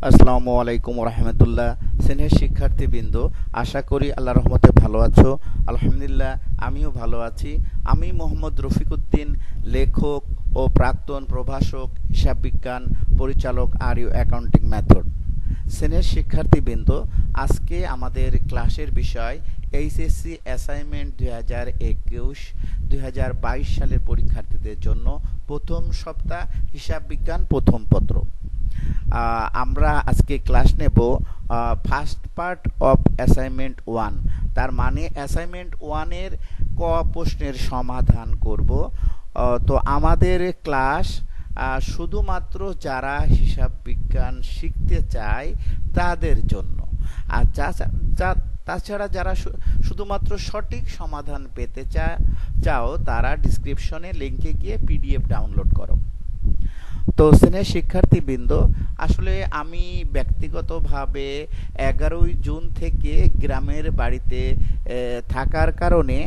আসসালামু আলাইকুম রহমতুল্লাহ। স্নেহের শিক্ষার্থীবৃন্দ, আশা করি আল্লাহ রহমতে ভালো আছো। আলহামদুলিল্লাহ, আমিও ভালো আছি। আমি মোহাম্মদ রফিকুদ্দিন, লেখক ও প্রাক্তন প্রভাষক, হিসাব বিজ্ঞান পরিচালক, আর ইউ অ্যাকাউন্টিং মেথড। স্নেহের শিক্ষার্থীবৃন্দ, আজকে আমাদের ক্লাসের বিষয় এইচএসসি অ্যাসাইনমেন্ট 2021-2022 সালের পরীক্ষার্থীদের জন্য প্রথম সপ্তাহ হিসাব বিজ্ঞান প্রথম পত্র। আমরা আজকে ক্লাস নেব ফার্স্ট পার্ট অফ অ্যাসাইনমেন্ট 1, তার মানে অ্যাসাইনমেন্ট 1-এর ক প্রশ্নের সমাধান করব। তো আমাদের ক্লাস শুধুমাত্র যারা হিসাব বিজ্ঞান শিখতে চায় তাদের জন্য, আর তাছাড়া যারা শুধুমাত্র সঠিক সমাধান পেতে চাও তারা ডিসক্রিপশনে লিঙ্কে গিয়ে পিডিএফ ডাউনলোড করো। তো স্নেহের শিক্ষার্থীবৃন্দ, আসলে আমি ব্যক্তিগতভাবে 11ই জুন থেকে গ্রামের বাড়িতে থাকার কারণে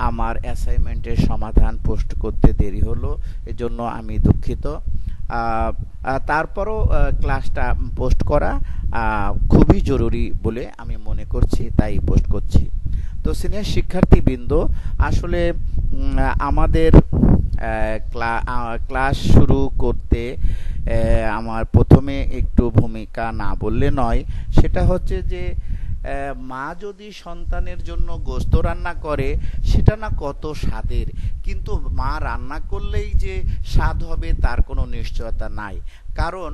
আমার অ্যাসাইনমেন্টের সমাধান পোস্ট করতে দেরি হলো, এজন্য আমি দুঃখিত। তারপরও ক্লাসটা পোস্ট করা খুবই জরুরি বলে আমি মনে করছি, তাই পোস্ট করছি। তো স্নেহের শিক্ষার্থীবৃন্দ, আসলে আমাদের ক্লাস শুরু করতে আমার প্রথমে একটু ভূমিকা না বললে নয়। সেটা হচ্ছে যে মা যদি সন্তানের জন্য গোশত রান্না করে সেটা না কত স্বাদের, কিন্তু মা রান্না করলেই যে স্বাদ হবে তার কোনো নিশ্চয়তা নাই। কারণ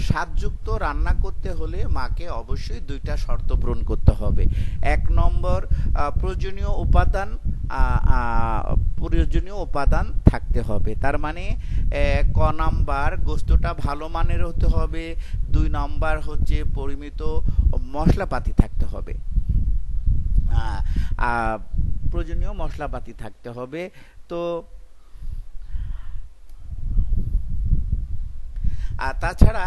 স্বাদযুক্ত রান্না করতে হলে মাকে অবশ্যই দুইটা শর্ত পূরণ করতে হবে। 1 নম্বর, প্রয়োজনীয় উপাদান থাকতে হবে। তার মানে ক নাম্বার, গোশতটা ভালো মানের হতে হবে। 2 নাম্বার হচ্ছে পরিমিত মশলাপাতি থাকতে হবে, প্রয়োজনীয় মশলাপাতি থাকতে হবে। তো তাছাড়া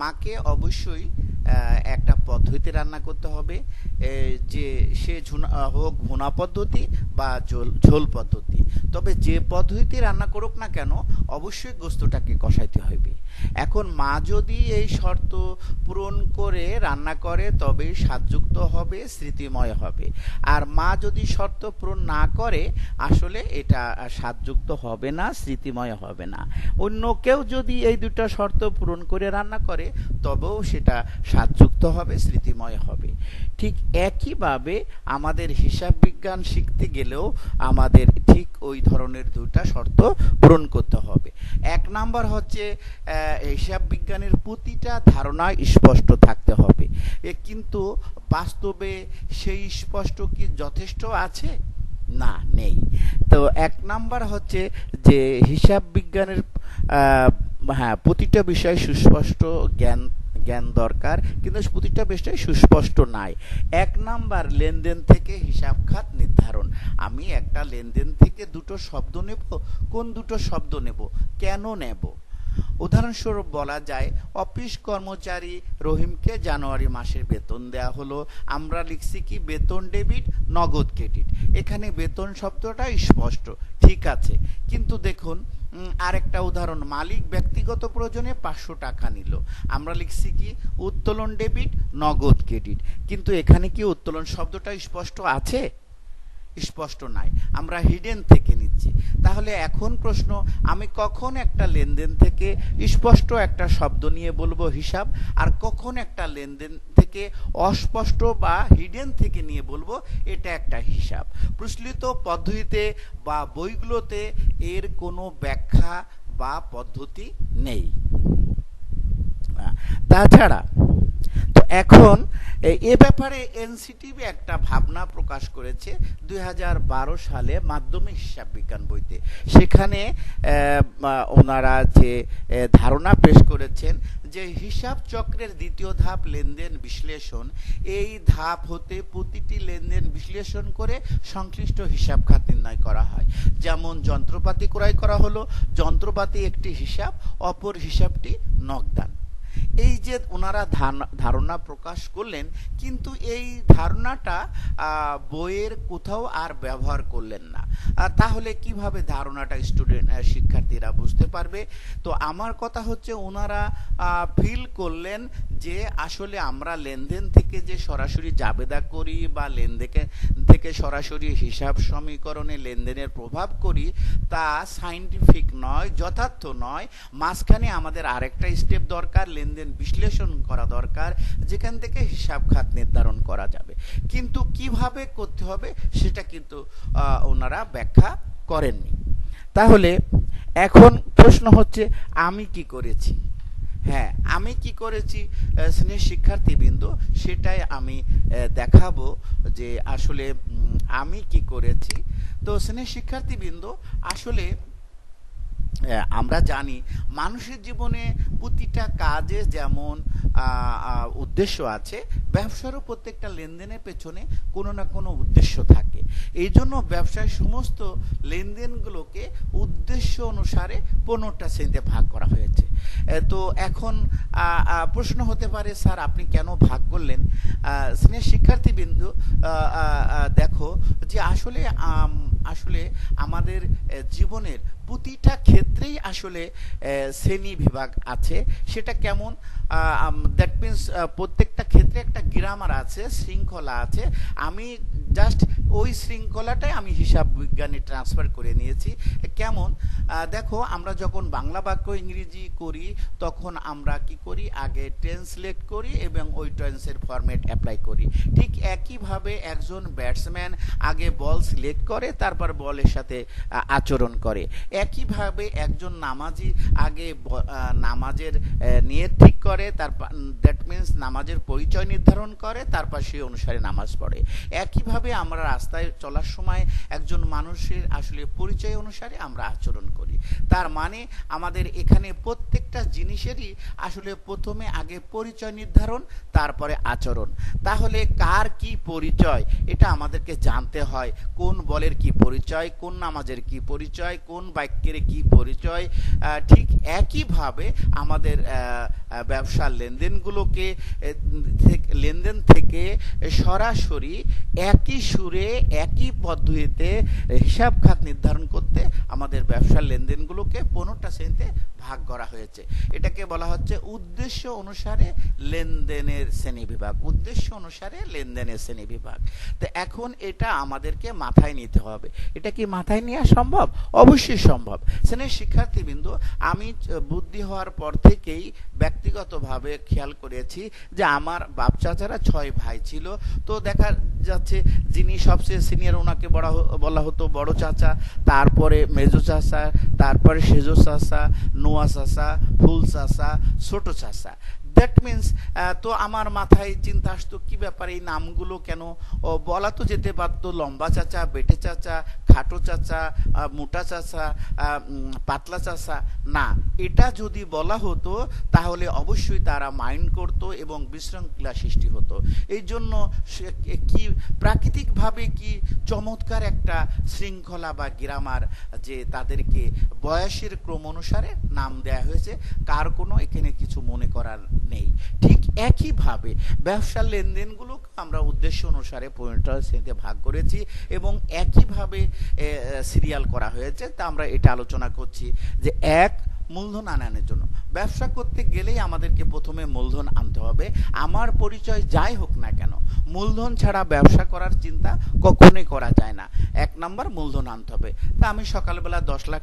মাকে অবশ্যই একটা পদ্ধতি রান্না করতে হবে, যে সে হোক ভুনা পদ্ধতি বা ঝোল পদ্ধতি। তবে যে পদ্ধতি রান্না করুক না কেন অবশ্যই গোশতটাকে কষাইতে হবে। এখন মা যদি এই শর্ত পূরণ করে রান্না করে তবেই স্বাদযুক্ত হবে, স্মৃতিময় হবে। আর মা যদি শর্ত পূরণ না করে আসলে এটা স্বাদযুক্ত হবে না, স্মৃতিময় হবে না। অন্য কেউ যদি এই দুটো শর্ত পূরণ করে রান্না করে তবেও সেটা স্বাদযুক্ত হবে, স্মৃতিময় হবে। ঠিক একইভাবে আমাদের হিসাব বিজ্ঞান শিখতে গেলেও আমাদের ঠিক ওই ধরনের দুইটা শর্ত পূরণ করতে হবে। 1 নাম্বার হচ্ছে হিসাব বিজ্ঞানের প্রতিটা ধারণা স্পষ্ট থাকতে হবে। কিন্তু বাস্তবে সেই স্পষ্ট কি যথেষ্ট আছে? না, নেই। তো 1 নাম্বার হচ্ছে যে হিসাব বিজ্ঞানের প্রতিটা বিষয় সুস্পষ্ট জ্ঞান দরকার, কিন্তু প্রতিটা বিষয় সুস্পষ্ট নাই। 1 নাম্বার, লেনদেন থেকে হিসাব খাত নির্ধারণ। আমি একটা লেনদেন থেকে দুটো শব্দ নেব, কোন দুটো শব্দ নেব, কেন নেব? উদাহরণস্বরূপ বলা যায়, অফিস কর্মচারী রহিমকে জানুয়ারি মাসের বেতন দেয়া হলো। আমরা লিখছি কি বেতন ডেবিট, নগদ ক্রেডিট। এখানে বেতন শব্দটা স্পষ্ট, ঠিক আছে। কিন্তু দেখুন আরেকটা উদাহরণ, মালিক ব্যক্তিগত প্রয়োজনে 500 টাকা নিল। আমরা লিখছি কি উত্তোলন ডেবিট, নগদ ক্রেডিট। কিন্তু এখানে কি উত্তোলন শব্দটা স্পষ্ট আছে? স্পষ্ট নাই, আমরা হিডেন থেকে নিচ্ছি। তাহলে এখন প্রশ্ন, আমি কখন একটা লেনদেন থেকে স্পষ্ট একটা শব্দ নিয়ে বলবো হিসাব, আর কখন একটা লেনদেন থেকে অস্পষ্ট বা হিডেন থেকে নিয়ে বলবো এটা একটা হিসাব? প্রচলিত পদ্ধতিতে বা বইগুলোতে এর কোনো ব্যাখ্যা বা পদ্ধতি নেই। তাছাড়া তো এখন এ ব্যাপারে এনসিটিভি একটা ভাবনা প্রকাশ করেছে 2012 সালে মাধ্যমিক হিসাব বিজ্ঞান বইতে। সেখানে ওনারা যে ধারণা পেশ করেছেন যে হিসাব চক্রের দ্বিতীয় ধাপ লেনদেন বিশ্লেষণ, এই ধাপ হতে প্রতিটি লেনদেন বিশ্লেষণ করে সংশ্লিষ্ট হিসাব খাত নির্ণয় করা হয়। যেমন যন্ত্রপাতি ক্রয় করা হলো, যন্ত্রপাতি একটি হিসাব, অপর হিসাবটি নগদান। এই যে ওনারা ধারণা প্রকাশ করলেন, কিন্তু এই ধারণাটা বইয়ের কোথাও আর ব্যবহার করলেন না। তাহলে কিভাবে ধারণাটা শিক্ষার্থীরা বুঝতে পারবে? তো আমার কথা হচ্ছে ওনারা ফিল করলেন যে আসলে আমরা লেনদেন থেকে যে সরাসরি জাবেদা করি বা লেনদেন থেকে সরাসরি হিসাব সমীকরণে লেনদেনের প্রভাব করি, তা সাইন্টিফিক নয়, যথার্থ নয়। মাঝখানে আমাদের আরেকটা স্টেপ দরকার, লেনদেন বিশ্লেষণ করা দরকার, যেখান থেকে হিসাব খাত নির্ধারণ করা যাবে। কিন্তু কিভাবে করতে হবে সেটা কিন্তু ওনারা ব্যাখ্যা করেননি। তাহলে এখন প্রশ্ন হচ্ছে আমি কি করেছি? হ্যাঁ, আমি কি করেছি স্নেহ শিক্ষার্থীবৃন্দ, সেটাই আমি দেখাবো যে আসলে আমি কি করেছি। তো স্নেহ শিক্ষার্থীবৃন্দ, আসলে আমরা জানি মানুষের জীবনে প্রতিটা কাজে যেমন উদ্দেশ্য আছে, ব্যবসারও প্রত্যেকটা লেনদেনের পেছনে কোনো না কোনো উদ্দেশ্য থাকে। এই জন্য ব্যবসায় সমস্ত লেনদেনগুলোকে উদ্দেশ্য অনুসারে 15টা শ্রেণীতে ভাগ করা হয়েছে। তো এখন প্রশ্ন হতে পারে, স্যার আপনি কেন ভাগ করলেন? স্নেহ শিক্ষার্থীবৃন্দ, দেখো যে আসলে আসলে আমাদের জীবনের প্রতিটা ক্ষেত্রেই আসলে শ্রেণী বিভাগ আছে। সেটা কেমন? দ্যাট মিনস প্রত্যেকটা ক্ষেত্রে একটা গ্রামার আছে, শৃঙ্খলা আছে। আমি জাস্ট ওই শৃঙ্খলাটাই আমি হিসাব বিজ্ঞানে ট্রান্সফার করে নিয়েছি। কেমন? দেখো, আমরা যখন বাংলা বাক্য ইংরেজি করি তখন আমরা কি করি? আগে টেন্স সিলেক্ট করি এবং ওই টেন্সের ফরম্যাট অ্যাপ্লাই করি। ঠিক একইভাবে একজন ব্যাটসম্যান আগে বল সিলেক্ট করে, তারপর বলের সাথে আচরণ করে। একইভাবে একজন নামাজি আগে নামাজের নিয়ত ঠিক করে, তারপর দ্যাট মিনস নামাজের পরিচয় নির্ধারণ করে, তারপর সেই অনুসারে নামাজ পড়ে। একইভাবে আমরা রাস্তায় চলার সময় একজন মানুষের আসলে পরিচয় অনুসারে আমরা আচরণ করি। তার মানে আমাদের এখানে প্রত্যেকটা জিনিসেরই আসলে প্রথমে আগে পরিচয় নির্ধারণ, তারপরে আচরণ। তাহলে কার কি পরিচয় এটা আমাদেরকে জানতে হয়। কোন বলের কি পরিচয়, কোন নামাজের কি পরিচয়, কোন বাক্যের কি পরিচয়। ঠিক একইভাবে আমাদের ব্যবসার লেনদেনগুলোকে লেনদেন থেকে সরাসরি একই সুরে একই পদ্ধতিতে হিসাব খাত নির্ধারণ করতে আমাদের ব্যবসার লেনদেনগুলোকে 15টা শ্রেণীতে ভাগ করা হয়েছে। এটাকে বলা হচ্ছে উদ্দেশ্য অনুসারে লেনদেনের শ্রেণীবিভাগ। উদ্দেশ্য অনুসারে লেনদেনের শ্রেণীবিভাগ। তো এখন এটা আমাদেরকে মাথায় নিতে হবে। এটা কি মাথায় নেওয়া সম্ভব? অবশ্যই সম্ভব। শ্রেণীর শিক্ষার্থীবৃন্দ, আমি বুদ্ধি হওয়ার পর থেকেই ব্যক্তিগতভাবে খেয়াল করেছি যে আমার বাপ চাচারা 6 ভাই ছিল। তো দেখা যাচ্ছে যিনি সবচেয়ে সিনিয়র ওনাকে বলা হতো বড় চাচা, তারপরে মেজো চাচা, তারপরে সেজো চাচা, নোয়া চাচা, ফুল চাচা, ছোট চাচা। দ্যাট মিনস তো আমার মাথায় চিন্তা আসতো কি ব্যাপার, এই নামগুলো কেন? বলা তো যেতে পারতো লম্বা চাচা, বেটে চাচা, খাটো চাচা, মোটা চাচা, পাতলা চাচা। না, এটা যদি বলা হতো তাহলে অবশ্যই তারা মাইন্ড করতো এবং বিশৃঙ্খলা সৃষ্টি হতো। এই জন্য কি প্রাকৃতিকভাবে কি চমৎকার একটা শৃঙ্খলা বা গ্রামার, যে তাদেরকে বয়সের ক্রম অনুসারে নাম দেয়া হয়েছে, কার কোনো এখানে কিছু মনে করার নেই। ঠিক একইভাবে ব্যবসার লেনদেনগুলো আমরা উদ্দেশ্য অনুসারে 15টা শ্রেণীতে ভাগ করেছি এবং একইভাবে সিরিয়াল করা হয়েছে। তা আমরা এটা আলোচনা করছি যে এক, মূলধন আনানোর জন্য ব্যবসা করতে গেলেই আমাদেরকে প্রথমে মূলধন আনতে হবে। আমার পরিচয় যাই হোক না কেন, মূলধন ছাড়া ব্যবসা করার চিন্তা কখনোই করা যায় না। 1 নম্বর মূলধন আনতে হবে। তা আমি সকালবেলা 10 লাখ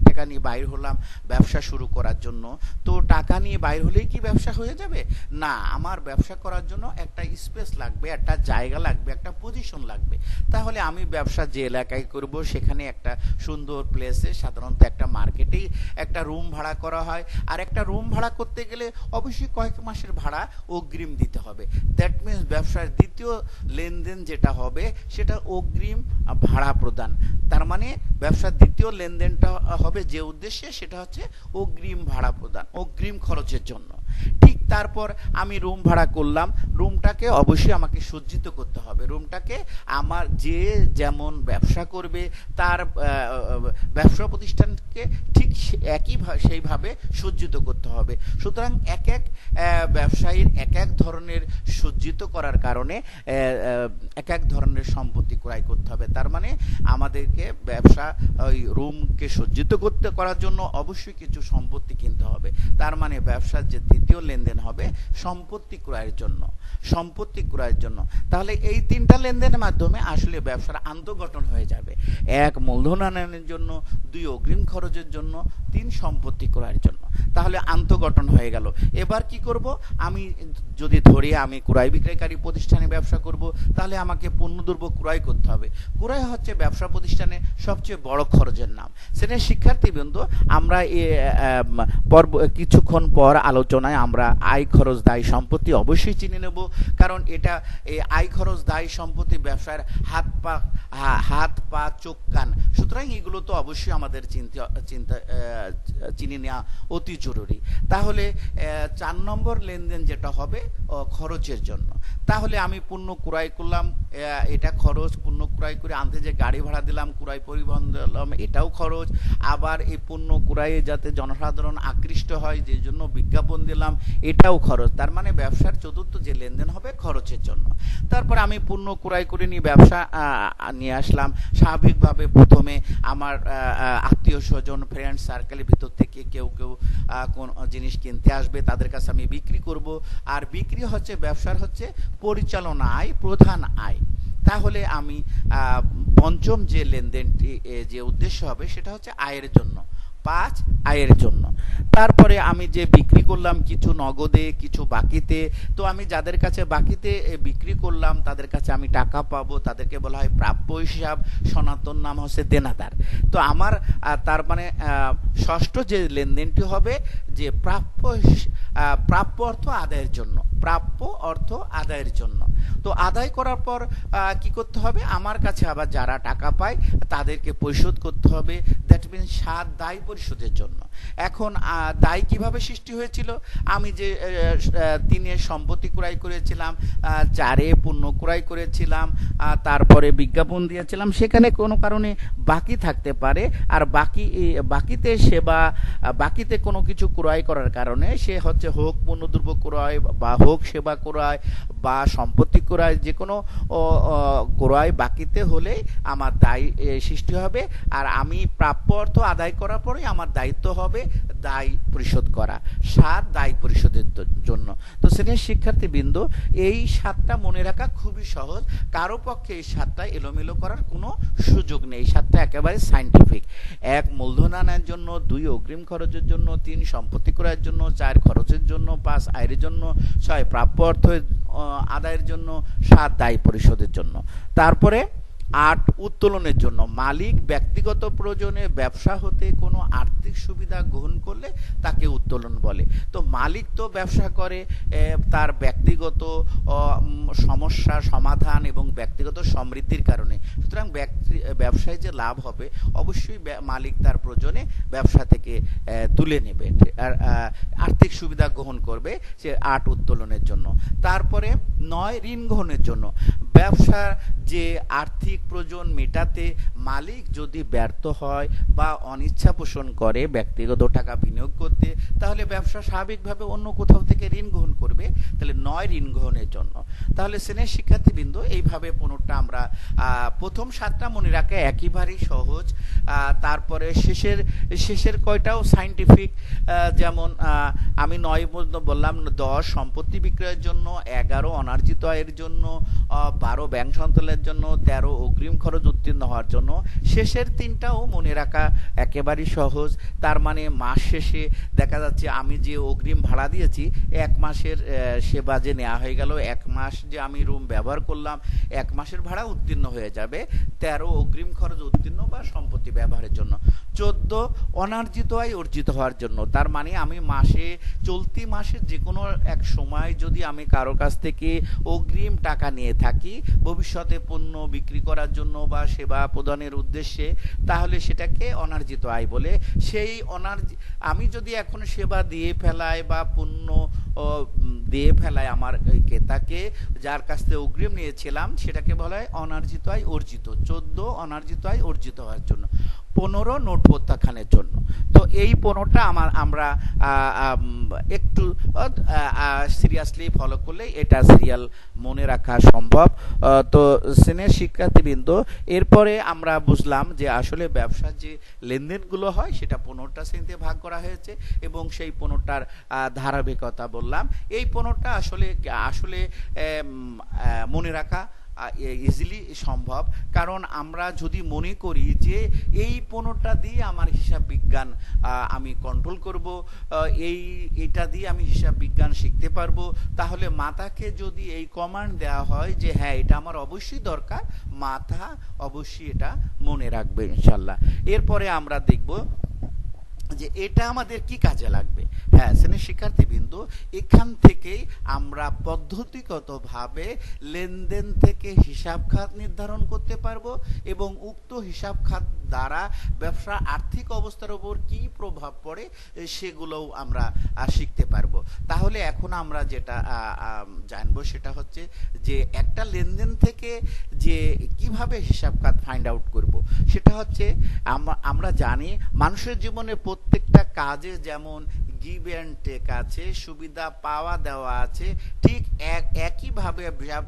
টাকা নিয়ে বাইর হলাম ব্যবসা শুরু করার জন্য। তো টাকা নিয়ে বাইর হলেই কি ব্যবসা হয়ে যাবে? না, আমার ব্যবসা করার জন্য একটা স্পেস লাগবে, একটা জায়গা লাগবে, একটা পজিশন লাগবে। তাহলে আমি ব্যবসা যে এলাকায় করব সেখানে একটা সুন্দর প্লেসে, সাধারণত একটা মার্কেটেই একটা রুম ভাড়া করা হয়। আর একটা রুম ভাড়া করতে গেলে অবশ্যই কয়েক মাসের ভাড়া অগ্রিম দিতে হবে। দ্যাট মিনস ব্যবসার দ্বিতীয় লেনদেন যেটা হবে সেটা অগ্রিম ভাড়া প্রদান। তার মানে ব্যবসার দ্বিতীয় লেনদেনটা হবে যে উদ্দেশ্যে, সেটা হচ্ছে অগ্রিম ভাড়া প্রদান, অগ্রিম খরচের জন্য। ঠিক তারপর আমি রুম ভাড়া করলাম, রুমটাকে অবশ্যই আমাকে সজ্জিত করতে হবে। রুমটাকে আমার যে যেমন ব্যবসা করবে তার ব্যবসা প্রতিষ্ঠানকে ঠিক সেইভাবে সজ্জিত করতে হবে। সুতরাং এক এক ব্যবসায়ীর এক এক ধরনের সজ্জিত করার কারণে এক এক ধরনের সম্পত্তি ক্রয় করতে হবে। তার মানে আমাদেরকে ব্যবসা ওই রুমকে সজ্জিত করার জন্য অবশ্যই কিছু সম্পত্তি কিনতে হবে। তার মানে ব্যবসার যে দ্বিতীয় লেনদেন হবে সম্পত্তি ক্রয়ের জন্য, সম্পত্তি ক্রয়ের জন্য। তাহলে এই তিনটা লেনদেনের মাধ্যমে আসলে ব্যবসার আন্তঃগঠন হয়ে যাবে। এক, মূলধন আনয়নের জন্য; দুই, অগ্রিম খরচের জন্য; তিন, সম্পত্তি ক্রয়ের জন্য। তাহলে আন্তঃগঠন হয়ে গেল। এবার কি করব? আমি যদি ধরি আমি ক্রয় বিক্রয়কারী প্রতিষ্ঠানে ব্যবসা করব, তাহলে আমাকে পণ্যদ্রব্য ক্রয় করতে হবে। ক্রয় হচ্ছে ব্যবসা প্রতিষ্ঠানে সবচেয়ে বড় খরচের নাম। সেটা শিক্ষার্থীবৃন্দ, আমরা কিছুক্ষণ পর আলোচনায় আমরা আয় খরচ দায় সম্পত্তি অবশ্যই চিনে নেব, কারণ এটা এই আয় খরচ দায় সম্পত্তি ব্যবসার হাত পা চোখ কান। সুতরাং এগুলো তো অবশ্যই আমাদের চিনে নেওয়া অতি জরুরি। তাহলে 4 নম্বর লেনদেন যেটা হবে খরচের জন্য। তাহলে আমি পণ্য ক্রয় করলাম, এটা খরচ। পণ্য ক্রয় করে আনতে যে গাড়ি ভাড়া দিলাম, ক্রয় পরিবহন দিলাম, এটাও খরচ। আবার এই পণ্য ক্রয়ে যাতে জনসাধারণ আকৃষ্ট হয় যে জন্য বিজ্ঞাপন দিলাম, এটাও খরচ। তার মানে ব্যবসার চতুর্থ যে লেনদেন হবে খরচের জন্য। তারপর আমি পণ্য ক্রয় করে নিয়ে ব্যবসা নিয়ে আসলাম। স্বাভাবিকভাবে প্রথমে আমার আত্মীয় স্বজন, ফ্রেন্ড সার্কেলের ভিতর থেকে কেউ কোন জিনিস কিনতে আসবে, তাদের কাছে আমি বিক্রি করব। আর বিক্রি হচ্ছে ব্যবসার হচ্ছে পরিচালনা আয়, প্রধান আয়। তাহলে আমি পঞ্চম যে লেনদেনটি যে উদ্দেশ্য হবে সেটা হচ্ছে আয়ের জন্য। 5, আয়ের জন্য। তারপরে আমি যে বিক্রি করলাম কিছু নগদে, কিছু বাকিতে। তো আমি যাদের কাছে বাকিতে বিক্রি করলাম তাদের কাছে আমি টাকা পাবো, তাদেরকে বলা হয় প্রাপ্য হিসাব। সনাতন নাম হচ্ছে দেনাদার। তো আমার তার মানে ষষ্ঠ যে লেনদেনটি হবে যে প্রাপ্য অর্থ আদায়ের জন্য, প্রাপ্য অর্থ আদায়ের জন্য। তো আদায় করার পর কি করতে হবে? আমার কাছে আবার যারা টাকা পায় তাদেরকে পরিশোধ করতে হবে। দ্যাট মিনস 7, দায় পরিশোধের জন্য। এখন দায় কিভাবে সৃষ্টি হয়েছিল? আমি যে 3 সম্পত্তি ক্রয় করেছিলাম, 4 পণ্য ক্রয় করেছিলাম, তারপরে বিজ্ঞাপন দিয়েছিলাম, সেখানে কোনো কারণে বাকি থাকতে পারে। আর বাকিতে কোনো কিছু ক্রয় করার কারণে সে হচ্ছে হোক পণ্যদ্রব্য ক্রয় বা হোক সেবা ক্রয় বা সম্পত্তি ক্রয়, যে কোনো ক্রয় বাকিতে হলেই আমার দায় সৃষ্টি হবে। আর আমি প্রাপ্য অর্থ আদায় করার পরে আমার দায়িত্ব হবে দায় পরিশোধ করা। 7, দায় পরিশোধের জন্য। তো শ্রেণীর শিক্ষার্থীবৃন্দ, এই 7টা মনে রাখা খুবই সহজ। কারো পক্ষে এই 7টা এলোমেলো করার কোনো সুযোগ নেই। এই 7টা একেবারে সায়েন্টিফিক। 1, মূলধন আনার জন্য; 2, অগ্রিম খরচের জন্য; 3, সম্পত্তি ক্রয়ের জন্য; 4, খরচের জন্য; 5, আয়ের জন্য; 6, প্রাপ্য অর্থ আদায়ের জন্য; 7, দায় পরিশোধের জন্য। তারপরে 8, উত্তোলনের জন্য। মালিক ব্যক্তিগত প্রয়োজনে ব্যবসা হতে কোনো আর্থিক সুবিধা গ্রহণ করলে তাকে উত্তোলন বলে। তো মালিক তো ব্যবসা করে তার ব্যক্তিগত সমস্যা সমাধান এবং ব্যক্তিগত সমৃদ্ধির কারণে। সুতরাং ব্যবসায় যে লাভ হবে অবশ্যই মালিক তার প্রয়োজনে ব্যবসা থেকে তুলে নেবে, আর্থিক সুবিধা গ্রহণ করবে। সে 8, উত্তোলনের জন্য। তারপরে 9, ঋণ গ্রহণের জন্য। ব্যবসার যে আর্থিক প্রয়োজন মেটাতে মালিক যদি ব্যর্থ হয় বা অনিচ্ছা পোষণ করে ব্যক্তিগত টাকা বিনিয়োগ করতে, তাহলে ব্যবসা স্বাভাবিকভাবে অন্য কোথাও থেকে ঋণ গ্রহণ করবে। তাহলে 9, ঋণ গ্রহণের জন্য। তাহলে শ্রেণীর শিক্ষার্থীবৃন্দ, এইভাবে 15টা আমরা প্রথম 7টা মনে রাখা একেবারেই সহজ। তারপরে শেষের কয়টাও সায়েন্টিফিক। যেমন আমি 9 পর্যন্ত বললাম। 10, সম্পত্তি বিক্রয়ের জন্য; 11, অনার্জিত আয়ের জন্য; 12, ব্যাংক সঞ্চালনের জন্য; 13, অগ্রিম খরচ উত্তীর্ণ হওয়ার জন্য। শেষের 3টাও মনে রাখা একেবারেই সহজ। তার মানে মাস শেষে দেখা যাচ্ছে আমি যে অগ্রিম ভাড়া দিয়েছি 1 মাসের সেবা যে নেওয়া হয়ে গেল, 1 মাস যে আমি রুম ব্যবহার করলাম, 1 মাসের ভাড়া উত্তীর্ণ হয়ে যাবে। 13, অগ্রিম খরচ উত্তীর্ণ বা সম্পত্তি ব্যবহারের জন্য। 14, অনার্জিত আয় অর্জিত হওয়ার জন্য। তার মানে আমি মাসে চলতি মাসের যে কোনো এক সময় যদি আমি কারো কাছ থেকে অগ্রিম টাকা নিয়ে থাকি ভবিষ্যতে পণ্য বিক্রি করার জন্য বা সেবা প্রদানের উদ্দেশ্যে, তাহলে সেটাকে অনার্জিত আয় বলে। সেই আমি যদি এখন সেবা দিয়ে ফেলাই বা পণ্য দিয়ে ফেলাই আমার ক্রেতাকে, যার কাছ থেকে অগ্রিম নিয়েছিলাম, সেটাকে বলা হয় অনার্জিত আয় অর্জিত। 14 অনার্জিত আয় অর্জিত হওয়ার জন্য, 15 নোট প্রত্যাখ্যানের জন্য। তো এই 15টা আমরা একটু সিরিয়াসলি ফলো করলে এটা সিরিয়াল মনে রাখা সম্ভব। তো শ্রেণীর শিক্ষার্থীবৃন্দ, এরপরে আমরা বুঝলাম যে আসলে ব্যবসার যে লেনদেনগুলো হয় সেটা 15টা শ্রেণীতে ভাগ করা হয়েছে এবং সেই 15টার ধারাবাহিকতা বললাম। এই 15টা আসলে আসলে মনে রাখা ইজিলি সম্ভব, কারণ আমরা যদি মনে করি যে এই 15টা দিয়ে আমার হিসাব বিজ্ঞান আমি কন্ট্রোল করব, এইটা দিয়ে আমি হিসাব বিজ্ঞান শিখতে পারবো, তাহলে মাথাকে যদি এই কমান্ড দেওয়া হয় যে হ্যাঁ এটা আমার অবশ্যই দরকার, মাথা অবশ্যই এটা মনে রাখবে ইনশাল্লাহ। এরপরে আমরা দেখব যে এটা আমাদের কি কাজে লাগবে। হ্যাঁ শ্রেণীর শিক্ষার্থীবৃন্দ, এখান থেকেই আমরা পদ্ধতিগতভাবে লেনদেন থেকে হিসাব খাত নির্ধারণ করতে পারবো এবং উক্ত হিসাব খাত দ্বারা ব্যবসা আর্থিক অবস্থার উপর কি প্রভাব পড়ে সেগুলোও আমরা শিখতে পারবো। তাহলে এখন আমরা যেটা জানবো সেটা হচ্ছে যে একটা লেনদেন থেকে যে কিভাবে হিসাব খাত ফাইন্ড আউট করব, সেটা হচ্ছে আমরা জানি মানুষের জীবনে প্রত্যেকটা কাজে যেমন গিভ অ্যান্ড টেক আছে, সুবিধা পাওয়া দেওয়া আছে, ঠিক একইভাবে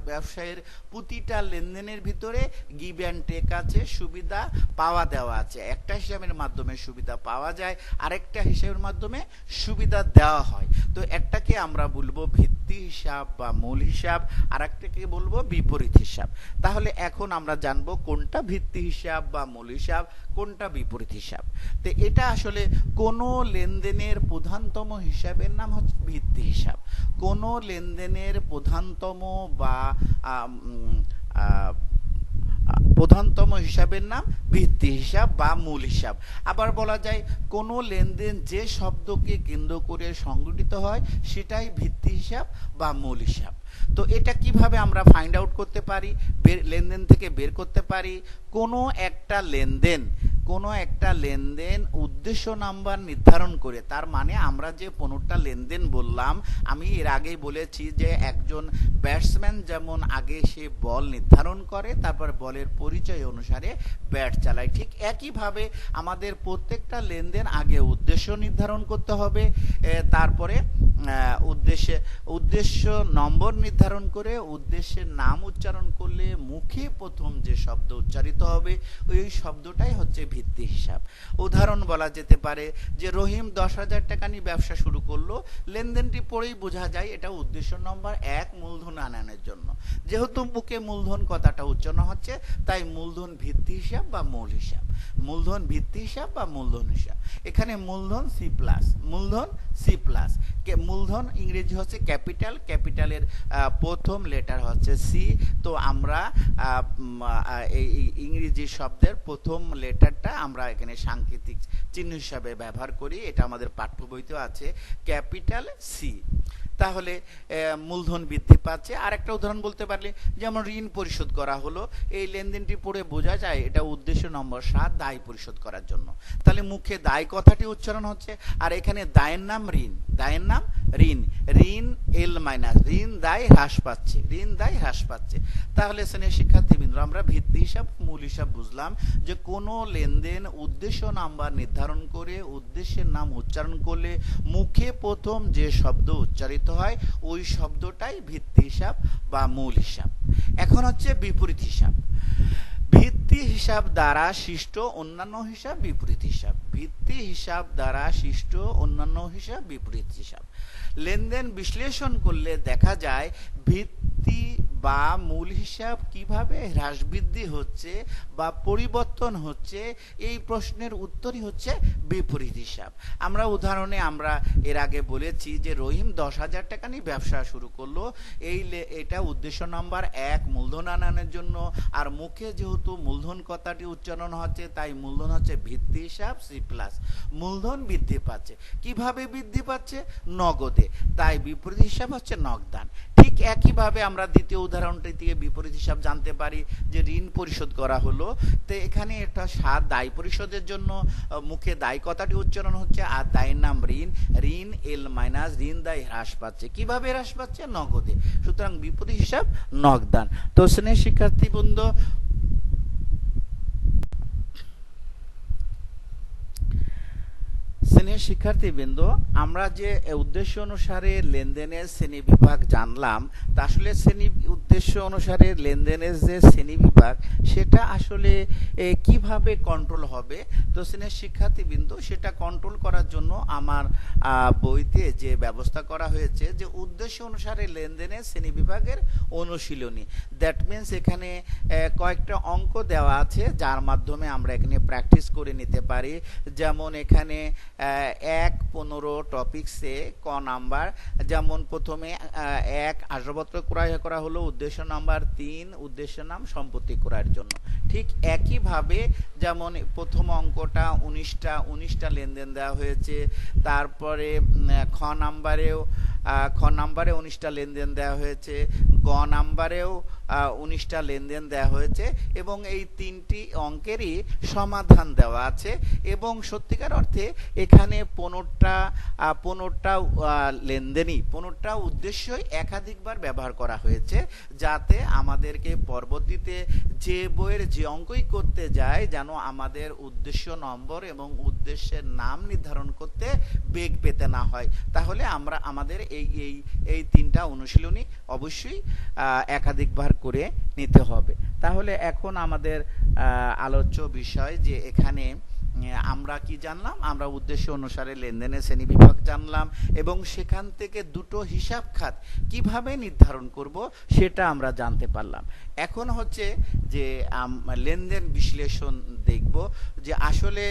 ব্যবসায়ের প্রতিটা লেনদেনের ভিতরে গিভ অ্যান্ড টেক আছে, সুবিধা পাওয়া দেওয়া আছে। একটা হিসাবের মাধ্যমে সুবিধা পাওয়া যায়, আরেকটা হিসাবের মাধ্যমে সুবিধা দেওয়া হয়। তো একটাকে আমরা বলবো ভিত্তি হিসাব বা মূল হিসাব, আর একটাকে বলবো বিপরীত হিসাব। তাহলে এখন আমরা জানবো কোনটা ভিত্তি হিসাব বা মূল হিসাব, কোনটা বিপরীত হিসাব। তো এটা আসলে কোনো লেনদেনের প্রধানতম হিসাবের নাম হচ্ছে ভিত্তি হিসাব। কোনো লেনদেনের প্রধানতম বা প্রধানতম হিসাবের নাম ভিত্তি হিসাব বা মূল হিসাব। আবার বলা যায় কোনো লেনদেন যে শব্দকে কেন্দ্র করে সংগঠিত হয় সেটাই ভিত্তি হিসাব বা মূল হিসাব। তো এটা কিভাবে আমরা ফাইন্ড আউট করতে পারি, লেনদেন থেকে বের করতে পারি? কোনো একটা লেনদেন উদ্দেশ্য নাম্বার নির্ধারণ করে, তার মানে আমরা যে 15টা লেনদেন বললাম, আমি এর আগেই বলেছি যে একজন ব্যাটসম্যান যেমন আগে সে বল নির্ধারণ করে, তারপর বলের পরিচয় অনুসারে ব্যাট চালায়, ঠিক একইভাবে আমাদের প্রত্যেকটা লেনদেন আগে উদ্দেশ্য নির্ধারণ করতে হবে, তারপরে উদ্দেশ্য নম্বর নির্ধারণ করে উদ্দেশ্যের নাম উচ্চারণ করলে মুখে প্রথম যে শব্দ উচ্চারিত হবে ওই শব্দটাই হচ্ছে ভিত্তি হিসাব। উদাহরণ বলা যেতে পারে যে রহিম 10,000 টাকা নিয়ে ব্যবসা শুরু করলো। লেনদেনটি পড়েই বোঝা যায় এটা উদ্দেশ্য নম্বর 1 মূলধন আনানোর জন্য। যেহেতু মুখে মূলধন কথাটা উচ্চারণ হচ্ছে, তাই মূলধন ভিত্তি হিসাব বা মূল হিসাব, মূলধন ভিত্তি হিসাব বা মূলধন হিসাব। এখানে মূলধন সি প্লাস, মূলধন সি প্লাস, মূলধন ইংরেজি হচ্ছে ক্যাপিটাল, ক্যাপিটালের প্রথম লেটার হচ্ছে সি। তো আমরা এই ইংরেজি শব্দের প্রথম লেটারটা আমরা এখানে সাংকেতিক চিহ্ন হিসাবে ব্যবহার করি, এটা আমাদের পাঠ্য বইতেও আছে, ক্যাপিটাল সি। তাহলে মূলধন বৃদ্ধি পাচ্ছে। আরেকটা উদাহরণ বলতে পারলে যেমন ঋণ পরিশোধ করা হলো, এই লেনদেনটি পড়ে বোঝা যায় এটা উদ্দেশ্য নম্বর 7 দায় পরিশোধ করার জন্য। তাহলে মুখে দায় কথাটি উচ্চারণ হচ্ছে, আর এখানে দায়ের নাম ঋণ, দায়ের নাম ঋণ, ঋণ এল মাইনাস, ঋণ দায় হ্রাস পাচ্ছে, ঋণ দায় হ্রাস পাচ্ছে। তাহলে শ্রেণীর শিক্ষার্থীবৃন্দ, আমরা ভিত্তি হিসাব মূল হিসাব বুঝলাম যে কোনো লেনদেন উদ্দেশ্য নাম্বার নির্ধারণ করে উদ্দেশ্যের নাম উচ্চারণ করলে মুখে প্রথম যে শব্দ উচ্চারিত হয় ওই শব্দটাই ভিত্তি হিসাব বা মূল হিসাব। এখন হচ্ছে বিপরীত হিসাব। ভিত্তি হিসাব দ্বারা সৃষ্ট অন্যান্য হিসাব বিপরীত হিসাব। ভিত্তি হিসাব দ্বারা সৃষ্ট অন্যান্য হিসাব বিপরীত হিসাব। লেনদেন বিশ্লেষণ করলে দেখা যায় ভিত্তি বা মূল হিসাব কিভাবে হ্রাস বৃদ্ধি হচ্ছে বা পরিবর্তন হচ্ছে, এই প্রশ্নের উত্তরই হচ্ছে বিপরীত হিসাব। আমরা উদাহরণে আমরা এর আগে বলেছি যে রহিম 10,000 টাকা নিয়ে ব্যবসা শুরু করলো। এটা উদ্দেশ্য নাম্বার 1, মূলধন আনানোর জন্য। আর মুখে যেহেতু মূলধন কথাটি উচ্চারণ হচ্ছে, তাই মূলধন হচ্ছে ভিত্তি হিসাব সি প্লাস। মূলধন বৃদ্ধি পাচ্ছে, কিভাবে বৃদ্ধি পাচ্ছে? নগদে, তাই বিপরীত হিসাব হচ্ছে নগদান। ঠিক একইভাবে আমরা দ্বিতীয় উদাহরণটি থেকে বিপরীত হিসাব জানতে পারি যে ঋণ পরিশোধ করা হলো। তো এখানে একটা দায় পরিশোধের জন্য মুখে দায় কথাটি উচ্চারণ হচ্ছে, আর দায়ের নাম ঋণ। ঋণ এল মাইনাস ঋণ দায় হ্রাস পাচ্ছে, কিভাবে হ্রাস পাচ্ছে? নগদে। সুতরাং বিপরীত হিসাব নগদান। তো শ্রেণীর শিক্ষার্থীবৃন্দ, শিক্ষার্থীবৃন্দ, আমরা যে উদ্দেশ্য অনুসারে লেনদেনের শ্রেণী বিভাগ জানলাম, তা আসলে উদ্দেশ্য অনুসারে লেনদেনের যে শ্রেণী বিভাগ, সেটা আসলে কিভাবে কন্ট্রোল হবে। তো শ্রেণীর শিক্ষার্থীবৃন্দ, সেটা কন্ট্রোল করার জন্য আমার বইতে যে ব্যবস্থা করা হয়েছে যে উদ্দেশ্য অনুসারে লেনদেনের শ্রেণী বিভাগের অনুশীলনী। দ্যাট মিনস এখানে কয়েকটা অঙ্ক দেওয়া আছে, যার মাধ্যমে আমরা এখানে প্র্যাকটিস করে নিতে পারি। যেমন এখানে 1-15 টপিকসে ক নাম্বার, যেমন প্রথমে 1 আসবাবপত্র ক্রয় করা হলো, উদ্দেশ্য নাম্বার 3 উদ্দেশ্য নাম সম্পত্তি ক্রয়ের জন্য। ঠিক একইভাবে যেমন প্রথম অঙ্কটা 19টা লেনদেন দেওয়া হয়েছে। তারপরে খ নাম্বারেও 19টা লেনদেন দেওয়া হয়েছে। গ নাম্বারেও 19টা লেনদেন দেওয়া হয়েছে এবং এই তিনটি অঙ্কেরই সমাধান দেওয়া আছে। এবং সত্যিকার অর্থে এখানে 15টা লেনদেনই, 15টা উদ্দেশ্যই একাধিকবার ব্যবহার করা হয়েছে, যাতে আমাদেরকে পরবর্তীতে যে বইয়ের যে অঙ্কই করতে যায় যেন আমাদের উদ্দেশ্য নম্বর এবং উদ্দেশ্যের নাম নির্ধারণ করতে বেগ পেতে না হয়। তাহলে আমাদের এই 3টা অনুশীলনী অবশ্যই একাধিকবার করে নিতে হবে। তাহলে এখন আমাদের আলোচ্য বিষয় যে এখানে আমরা কি জানলাম? আমরা উদ্দেশ্য অনুসারে লেনদেনের শ্রেণী বিভাগ জানলাম এবং সেখান থেকে দুটো হিসাব খাত কিভাবে নির্ধারণ করব সেটা আমরা জানতে পারলাম। এখন হচ্ছে যে লেনদেন বিশ্লেষণ দেখব যে আসলে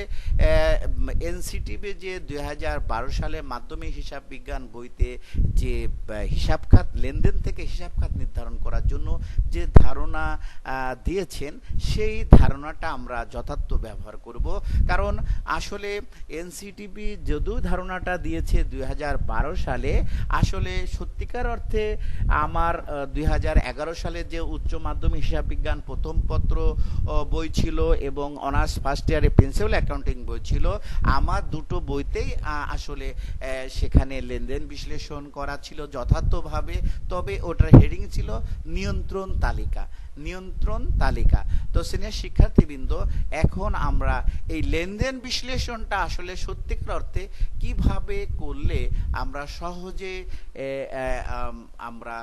এনসিটিভি যে 2012 সালে মাধ্যমিক হিসাব বিজ্ঞান বইতে যে হিসাব খাত, লেনদেন থেকে হিসাব খাত নির্ধারণ করার জন্য যে ধারণা দিয়েছেন, সেই ধারণাটা আমরা যথার্থ ব্যবহার করব। কারণ আসলে এনসিটিভি যদিও ধারণাটা দিয়েছে 2012 সালে, আসলে সত্যিকার অর্থে আমার 2011 সালে যে উচ্চ মাধ্যমিক হিসাব বিজ্ঞান প্রথম পত্র বই ছিল এবং অনার্স ফার্স্ট ইয়ারে প্রিন্সিপাল অ্যাকাউন্টিং বই ছিল, আমার দুটো বইতেই আসলে সেখানে লেনদেন বিশ্লেষণ করা ছিল যথার্থভাবে। তবে ওটার হেডিং ছিল নিয়ন্ত্রণ তালিকা। তো সিনিয়র শিক্ষার্থীবৃন্দ, এখন আমরা এই লেনদেন বিশ্লেষণটা আসলে সত্যিকার অর্থে কিভাবে করলে আমরা সহজে আমরা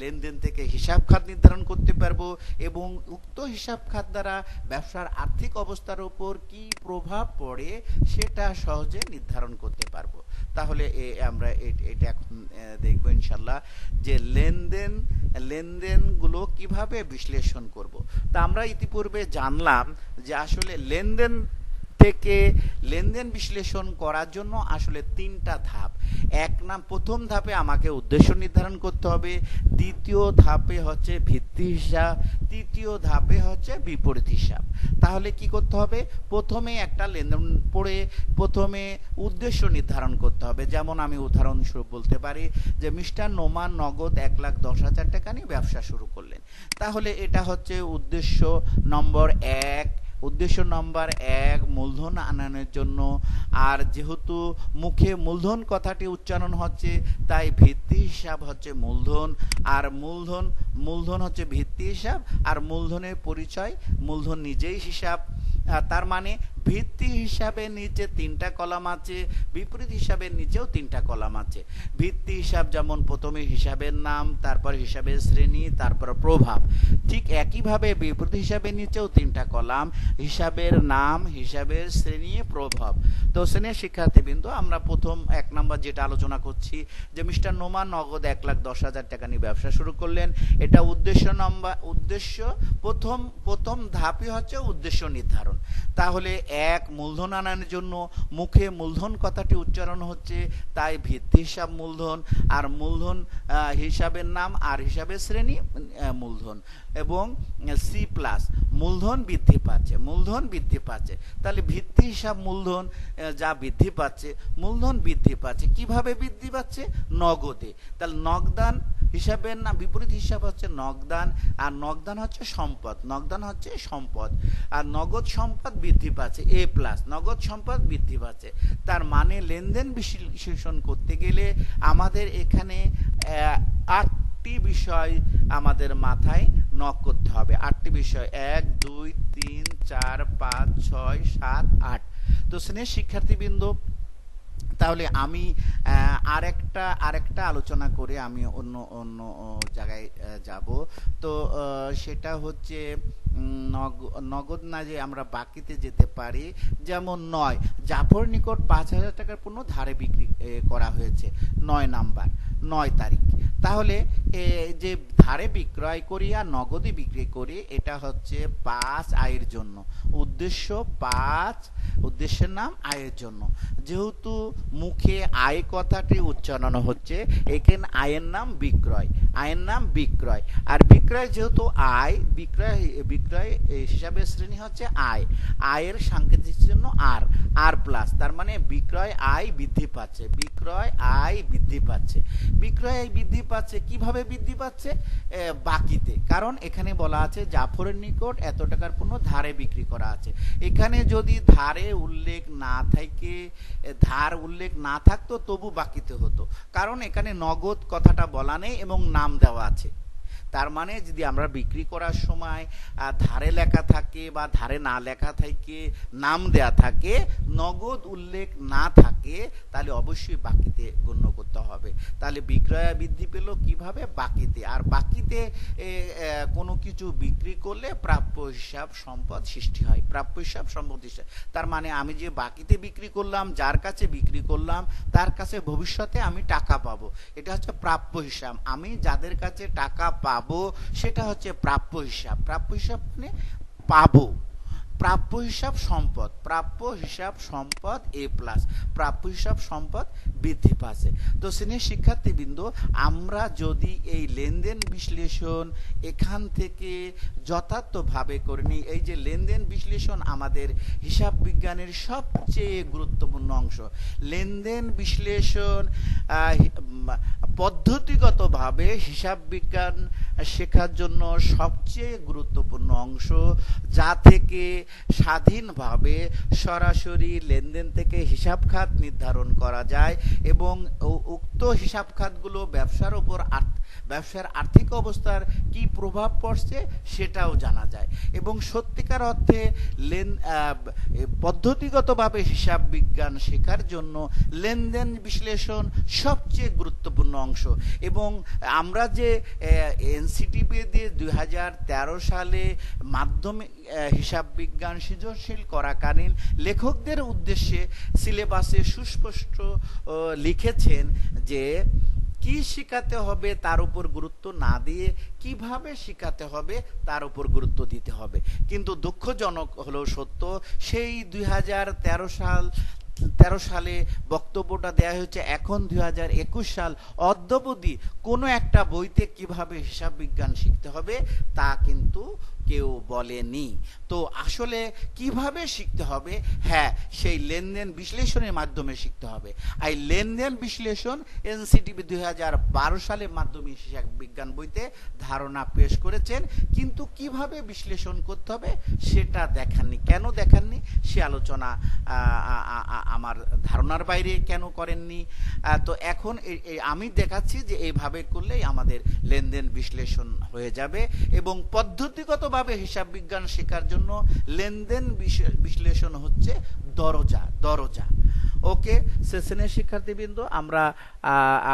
লেনদেন থেকে হিসাব খাত নির্ধারণ করতে পারবো এবং উক্ত হিসাব খাত দ্বারা ব্যবসার আর্থিক অবস্থার উপর কি প্রভাব পড়ে সেটা সহজে নির্ধারণ করতে পারবো। তাহলে আমরা এটা এখন দেখবো ইনশাল্লাহ যে লেনদেনগুলো কিভাবে বিশ্লেষণ করব। তা আমরা ইতিপূর্বে জানলাম যে আসলে লেনদেন বিশ্লেষণ করার জন্য আসলে 3টা ধাপ। প্রথম ধাপে আমাকে উদ্দেশ্য নির্ধারণ করতে হবে, দ্বিতীয় ধাপে হচ্ছে ভিত্তি হিসাব, তৃতীয় ধাপে হচ্ছে বিপরীত হিসাব। তাহলে কি করতে হবে? প্রথমে একটা লেনদেন পড়ে প্রথমে উদ্দেশ্য নির্ধারণ করতে হবে। যেমন আমি উদাহরণস্বরূপ বলতে পারি যে মিস্টার নোমান নগদ 1,10,000 টাকা নিয়ে ব্যবসা শুরু করলেন। তাহলে এটা হচ্ছে উদ্দেশ্য নম্বর 1, মূলধন আনানোর জন্য। আর যেহেতু মুখে মূলধন কথাটি উচ্চারণ হচ্ছে, তাই ভিত্তি হিসাব হচ্ছে মূলধন। আর মূলধন হচ্ছে ভিত্তি হিসাব, আর মূলধনের পরিচয় মূলধন নিজেই হিসাব। তার মানে ভিত্তি হিসাবের নিচে 3টা কলাম আছে, বিপরীত হিসাবের নিচেও 3টা কলাম আছে। ভিত্তি হিসাব যেমন প্রথমে হিসাবের নাম, তারপর হিসাবের শ্রেণী, তারপর প্রভাব, ঠিক একইভাবে বিপরীত হিসাবের নিচেও 3টা কলাম, হিসাবের নাম, হিসাবের শ্রেণী, প্রভাব। তো শ্রেণীর শিক্ষার্থীবৃন্দ, আমরা প্রথম 1 নম্বর যেটা আলোচনা করছি যে মিস্টার নোমান নগদ 1,10,000 টাকা নিয়ে ব্যবসা শুরু করলেন। এটা প্রথম ধাপই হচ্ছে উদ্দেশ্য নির্ধারণ। তাহলে এক মূলধন আনার জন্য মুখে মূলধন কথাটি উচ্চারণ হচ্ছে, তাই ভিত্তি হিসাব মূলধন, আর মূলধন হিসাবের নাম আর হিসাবের শ্রেণী মূলধন, এবং সি প্লাস মূলধন বৃদ্ধি পাচ্ছে। তাহলে ভিত্তি হিসাব মূলধন যা বৃদ্ধি পাচ্ছে, মূলধন বৃদ্ধি পাচ্ছে। কিভাবে বৃদ্ধি পাচ্ছে? নগদে। তাহলে নগদান হিসাবের না বিপরীত হিসাব হচ্ছে নগদান, আর নগদান হচ্ছে সম্পদ, আর নগদ সম্পদ বৃদ্ধি পাচ্ছে, এ প্লাস নগদ সম্পদ বৃদ্ধি পাচ্ছে। তার মানে লেনদেন বিশ্লেষণ করতে গেলে আমাদের এখানে 8টি বিষয় আমাদের মাথায় নক করতে হবে। 8টি বিষয়, 1 2 3 4 5 6 7 8। তো স্নেহ শিক্ষার্থীবৃন্দ, তাহলে আমি আরেকটা আলোচনা করে আমি অন্য জায়গায় যাব। তো সেটা হচ্ছে নগদ না যে আমরা বাকিতে যেতে পারি। যেমন 9, জাফর নিকট 5,000 টাকার পণ্য ধারে বিক্রি করা হয়েছে 9 নাম্বার, 9 তারিখ। তাহলে যে ধারে বিক্রয় করি আর নগদে বিক্রি করি, এটা হচ্ছে 5 আয়ের জন্য। উদ্দেশ্যের নাম আয়ের জন্য। যেহেতু মুখে আয় কথাটি উচ্চারণ হচ্ছে, এখানে আয়ের নাম বিক্রয়। আর বিক্রয় যেহেতু আয়, বিক্রয় হিসাবের শ্রেণী হচ্ছে আয়ের সাংকেতিক জন্য আর প্লাস, তার মানে বিক্রয় আয় বৃদ্ধি পাচ্ছে। কিভাবে বৃদ্ধি পাচ্ছে? বাকিতে। কারণ এখানে বলা আছে জাফরের নিকট এত টাকার পণ্য ধারে বিক্রি করা আছে। এখানে যদি ধার উল্লেখ না থাকতো তবু বাকিতে হতো, কারণ এখানে নগদ কথাটা বলা নেই এবং নাম দেওয়া আছে। তার মানে যদি আমরা বিক্রি করার সময় ধারে লেখা থাকে বা ধারে না লেখা থাকে, নাম দেয়া থাকে, নগদ উল্লেখ না থাকে, তাহলে অবশ্যই বাকিতে গণ্য করতে হবে। তাহলে বিক্রয় বৃদ্ধি পেল কিভাবে? বাকিতে। আর বাকিতে কোনো কিছু বিক্রি করলে প্রাপ্য হিসাব সম্পদ সৃষ্টি হয়। তার মানে আমি যে বাকিতে বিক্রি করলাম, যার কাছে বিক্রি করলাম, তার কাছে ভবিষ্যতে আমি টাকা পাবো, এটা হচ্ছে প্রাপ্য হিসাব। আমি যাদের কাছে টাকা পাবো সেটা হচ্ছে প্রাপ্য হিসাব মানে পাবো। প্রাপ্য হিসাব সম্পদ এ প্লাস, প্রাপ্য হিসাব সম্পদ বৃদ্ধি পাচ্ছে। তো শ্রেণীর শিক্ষার্থীবৃন্দ, আমরা যদি এই লেনদেন বিশ্লেষণ এখান থেকে যথার্থভাবে করে নিই, এই যে লেনদেন বিশ্লেষণ আমাদের হিসাব বিজ্ঞানের সবচেয়ে গুরুত্বপূর্ণ অংশ। লেনদেন বিশ্লেষণ পদ্ধতিগতভাবে হিসাব বিজ্ঞান শেখার জন্য সবচেয়ে গুরুত্বপূর্ণ অংশ, যা থেকে স্বাধীনভাবে সরাসরি লেনদেন থেকে হিসাব খাত নির্ধারণ করা যায় এবং উক্ত হিসাব খাতগুলো ব্যবসার আর্থিক অবস্থার কি প্রভাব পড়ছে সেটাও জানা যায়। এবং সত্যিকার অর্থে পদ্ধতিগতভাবে হিসাব বিজ্ঞান শেখার জন্য লেনদেন বিশ্লেষণ সবচেয়ে গুরুত্বপূর্ণ অংশ। এবং আমরা যে এনসিটিবি দিয়ে 2013 সালে মাধ্যমিক হিসাব বিজ্ঞান সৃজনশীল করাকালীন লেখকদের উদ্দেশ্যে সিলেবাসে সুস্পষ্ট লিখেছেন যে কি শিখাতে হবে তার উপর গুরুত্ব না দিয়ে কিভাবে শিখাতে হবে তার উপর গুরুত্ব দিতে হবে। কিন্তু দুঃখজনক হলেও সত্য, সেই 2013 সালে বক্তব্যটা দেওয়া হয়েছে, এখন 2021 সাল অদ্যাবধি কোনো একটা বইতে কিভাবে হিসাব বিজ্ঞান শিখতে হবে তা কিন্তু কেউ বলেনি। তো আসলে কিভাবে শিখতে হবে? হ্যাঁ, সেই লেনদেন বিশ্লেষণের মাধ্যমে শিখতে হবে। এই লেনদেন বিশ্লেষণ এনসিটিবি 2012 সালে মাধ্যমিক হিসাব বিজ্ঞান বইতে ধারণা পেশ করেছেন, কিন্তু কিভাবে বিশ্লেষণ করতে হবে সেটা দেখাননি। কেন দেখাননি সে আলোচনা আমার ধারণার বাইরে কেন করেননি। তো এখন আমি দেখাচ্ছি যে এইভাবে করলেই আমাদের লেনদেন বিশ্লেষণ হয়ে যাবে এবং পদ্ধতিগত ভালোভাবে হিসাব বিজ্ঞান শেখার জন্য লেনদেন বিশ্লেষণ হচ্ছে দরজা দরজা। ওকে সেশনের শিক্ষার্থীবৃন্দ, আমরা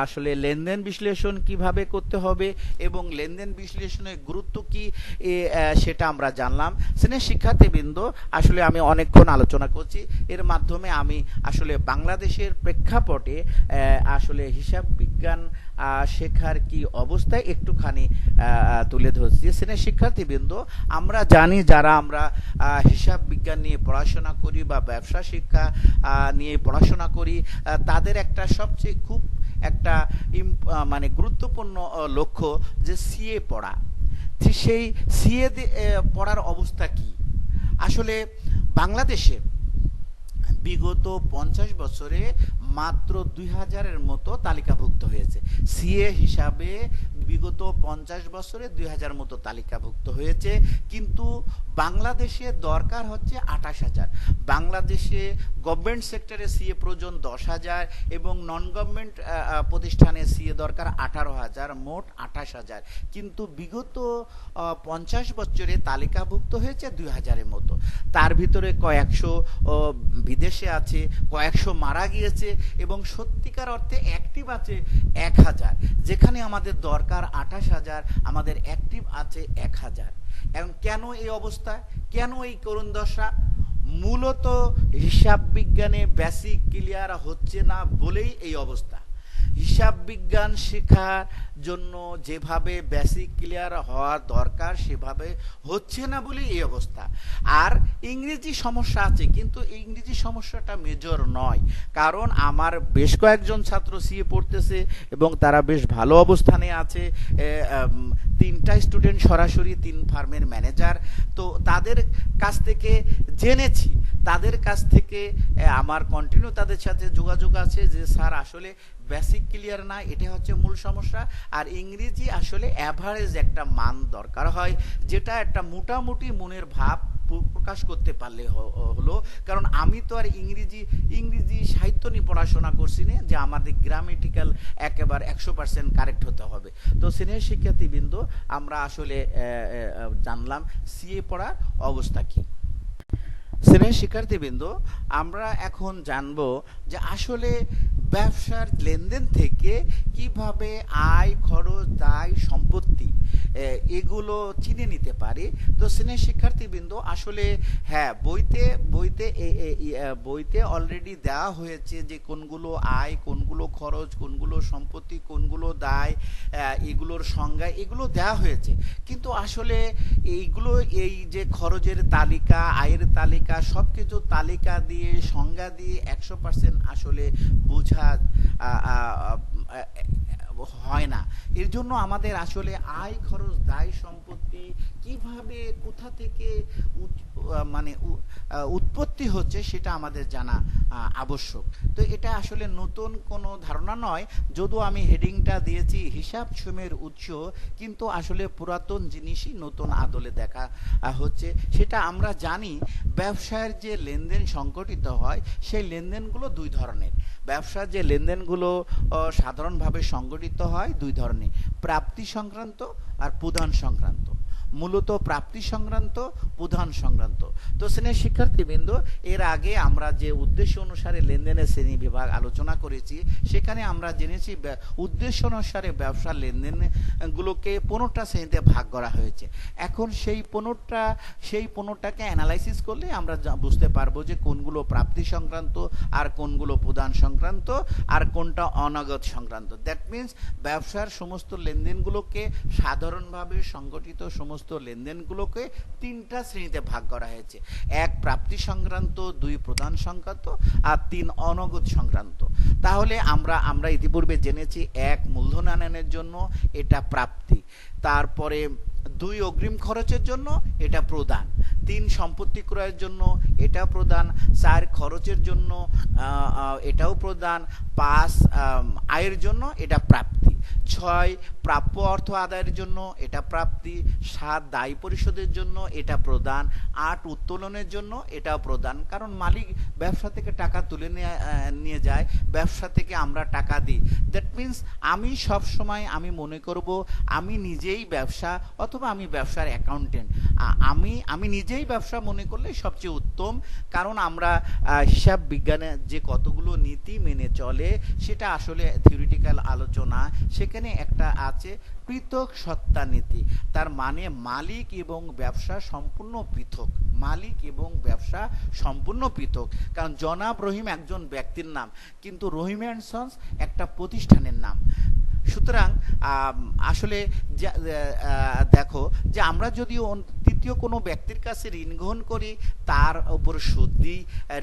আসলে লেনদেন বিশ্লেষণ কিভাবে করতে হবে এবং লেনদেন বিশ্লেষণের গুরুত্ব কি সেটা আমরা জানলাম। সেশনের শিক্ষার্থীবৃন্দ, আসলে আমি অনেকক্ষণ আলোচনা করছি, এর মাধ্যমে আমি আসলে বাংলাদেশের প্রেক্ষাপটে আসলে হিসাব বিজ্ঞান শেখার কি অবস্থায় একটুখানি তুলে ধরছি। সেশনের শিক্ষার্থীবৃন্দ, আমরা জানি যারা আমরা হিসাব বিজ্ঞান নিয়ে পড়াশোনা করি বা ব্যবসা শিক্ষা নিয়ে পড়াশোনা করি, তাদের একটা সবচেয়ে খুব একটা মানে গুরুত্বপূর্ণ লক্ষ্য যে সিএ পড়া। সেই সিএ পড়ার অবস্থা কি? আসলে বাংলাদেশে বিগত 50 বছরে মাত্র 2000-এর মতো তালিকাভুক্ত হয়েছে সিএ হিসাবে। বিগত 50 বছরে 2000 মতো তালিকাভুক্ত হয়েছে, কিন্তু বাংলাদেশে দরকার হচ্ছে 28,000। বাংলাদেশে গভর্নমেন্ট সেক্টরে সিএ প্রয়োজন 10,000 এবং নন গভর্নমেন্ট প্রতিষ্ঠানে সিএ দরকার 18,000, মোট 28,000। কিন্তু বিগত 50 বছরে তালিকাভুক্ত হয়েছে 2000-এর মতো। তার ভিতরে কয়েকশো বিদেশে আছে, কয়েকশো মারা গিয়েছে এবং সত্যিকার অর্থে অ্যাক্টিভ আছে 1000। যেখানে আমাদের দরকার 28,000, আমাদের অ্যাক্টিভ আছে 1000। এবং কেন এই অবস্থা, কেন এই করুণ দশা? মূলত হিসাব বিজ্ঞানে বেসিক ক্লিয়ার হচ্ছে না বলেই এই অবস্থা। হিসাব বিজ্ঞান শেখার জন্য যেভাবে বেসিক ক্লিয়ার হওয়া দরকার সেভাবে হচ্ছে না বলেই এই অবস্থা। আর ইংরেজি সমস্যা আছে, কিন্তু ইংরেজি সমস্যাটা মেজর নয়, কারণ আমার বেশ কয়েকজন ছাত্র সিএ পড়তেছে এবং তারা বেশ ভালো অবস্থানে আছে। 3টা স্টুডেন্ট সরাসরি 3 ফার্মের ম্যানেজার। তো তাদের কাছ থেকে জেনেছি, তাদের কাছ থেকে আমার কন্টিনিউ তাদের সাথে যোগাযোগ আছে যে স্যার আসলে বেসিক ক্লিয়ার না, এটা হচ্ছে মূল সমস্যা। আর ইংরেজি আসলে অ্যাভারেজ একটা মান দরকার হয়, যেটা একটা মোটামুটি মনের ভাব প্রকাশ করতে পারলে হলো। কারণ আমি তো আর ইংরেজি সাহিত্য নিয়ে পড়াশোনা করছি না যে আমাদের গ্রামেটিক্যাল একেবারে 100% কারেক্ট হতে হবে। তো সিনিয়র শিক্ষার্থীবৃন্দ, আমরা আসলে জানলাম সিএ পড়ার অবস্থা কি। সিনিয়র শিক্ষার্থীবৃন্দ, আমরা এখন জানব যে আসলে ব্যবসার লেনদেন থেকে কিভাবে আয়, খরচ, দায়, সম্পত্তি এগুলো চিনে নিতে পারি। তো সিনিয়র শিক্ষার্থীবৃন্দ, আসলে হ্যাঁ, বইতে অলরেডি দেওয়া হয়েছে যে কোনগুলো আয়, কোনগুলো খরচ, কোনগুলো সম্পত্তি, কোনগুলো দায়, এগুলোর সংজ্ঞা এগুলো দেওয়া হয়েছে। কিন্তু আসলে এইগুলো, এই যে খরচের তালিকা, আয়ের তালিকা, সব কিছু তালিকা দিয়ে সংজ্ঞা দিয়ে 100% আসলে বোঝা হয় না। এর জন্য আমাদের আসলে আয়, খরচ, দায়, সম্পত্তি কিভাবে কোথা থেকে মানে উৎপত্তি হচ্ছে সেটা আমাদের জানা আবশ্যক। তো এটা আসলে নতুন কোনো ধারণা নয়, যদিও আমি হেডিংটা দিয়েছি হিসাব সমূহের উৎস, কিন্তু আসলে পুরাতন জিনিসই নতুন আদলে দেখা হচ্ছে। সেটা আমরা জানি, ব্যবসার যে লেনদেন সংগঠিত হয় সেই লেনদেনগুলো দুই ধরনের। ব্যবসার যে লেনদেনগুলো সাধারণভাবে সংগঠিত হয় দুই ধরনের, প্রাপ্তি সংক্রান্ত আর প্রদান সংক্রান্ত। মূলত প্রাপ্তি সংক্রান্ত, প্রদান সংক্রান্ত। তো শ্রেণীর শিক্ষার্থীবৃন্দ, এর আগে আমরা যে উদ্দেশ্য অনুসারে লেনদেনের শ্রেণী বিভাগ আলোচনা করেছি, সেখানে আমরা জেনেছি উদ্দেশ্য অনুসারে ব্যবসার লেনদেনগুলোকে 15টা শ্রেণীতে ভাগ করা হয়েছে। এখন সেই 15টাকে অ্যানালাইসিস করলে আমরা বুঝতে পারবো যে কোনগুলো প্রাপ্তি সংক্রান্ত, আর কোনগুলো প্রদান সংক্রান্ত, আর কোনটা অনগদ সংক্রান্ত। দ্যাট মিনস ব্যবসার সমস্ত লেনদেনগুলোকে, সাধারণভাবে সংগঠিত সমস্ত লেনদেনগুলোকে 3টা শ্রেণীতে ভাগ করা হয়েছে। 1 প্রাপ্তি সংক্রান্ত, 2 প্রদান সংক্রান্ত, আর 3 অনগদ সংক্রান্ত। তাহলে আমরা ইতিপূর্বে জেনেছি 1 মূলধন আনয়নের জন্য এটা প্রাপ্তি, তারপরে 2 অগ্রিম খরচের জন্য এটা প্রদান, 3 সম্পত্তি ক্রয়ের জন্য এটা প্রদান, 4 খরচের জন্য এটাও প্রদান, 5 আয়ের জন্য এটা প্রাপ্তি। 6 প্রাপ্য অর্থ আদায়ের জন্য, এটা প্রাপ্তি। 7 দায় পরিশোধের জন্য, এটা প্রদান। 8 উত্তোলনের জন্য, এটাও প্রদান, কারণ মালিক ব্যবসা থেকে টাকা তুলে নিয়ে যায়, ব্যবসা থেকে আমরা টাকা দিই। দ্যাট মিন্স আমি সব সময় আমি মনে করব আমি নিজেই ব্যবসা, অথবা আমি ব্যবসার অ্যাকাউন্টেন্ট, আমি নিজেই ব্যবসা মনে করলে সবচেয়ে উত্তম। কারণ আমরা হিসাব বিজ্ঞানে যে কতগুলো নীতি মেনে চলে সেটা আসলে থিওরিটিক্যাল আলোচনা। সেখানে একটা আছে পৃথক সত্তা নীতি, তার মানে মালিক এবং ব্যবসা সম্পূর্ণ পৃথক, মালিক এবং ব্যবসা সম্পূর্ণ পৃথক। কারণ জনাব রহিম একজন ব্যক্তির নাম, কিন্তু রহিম অ্যান্ড সন্স একটা প্রতিষ্ঠানের নাম। সুতরাং আসলে দেখো যে আমরা যদি তৃতীয় কোনো ব্যক্তির কাছে ঋণ গ্রহণ করি, তার উপর সুদ দিই,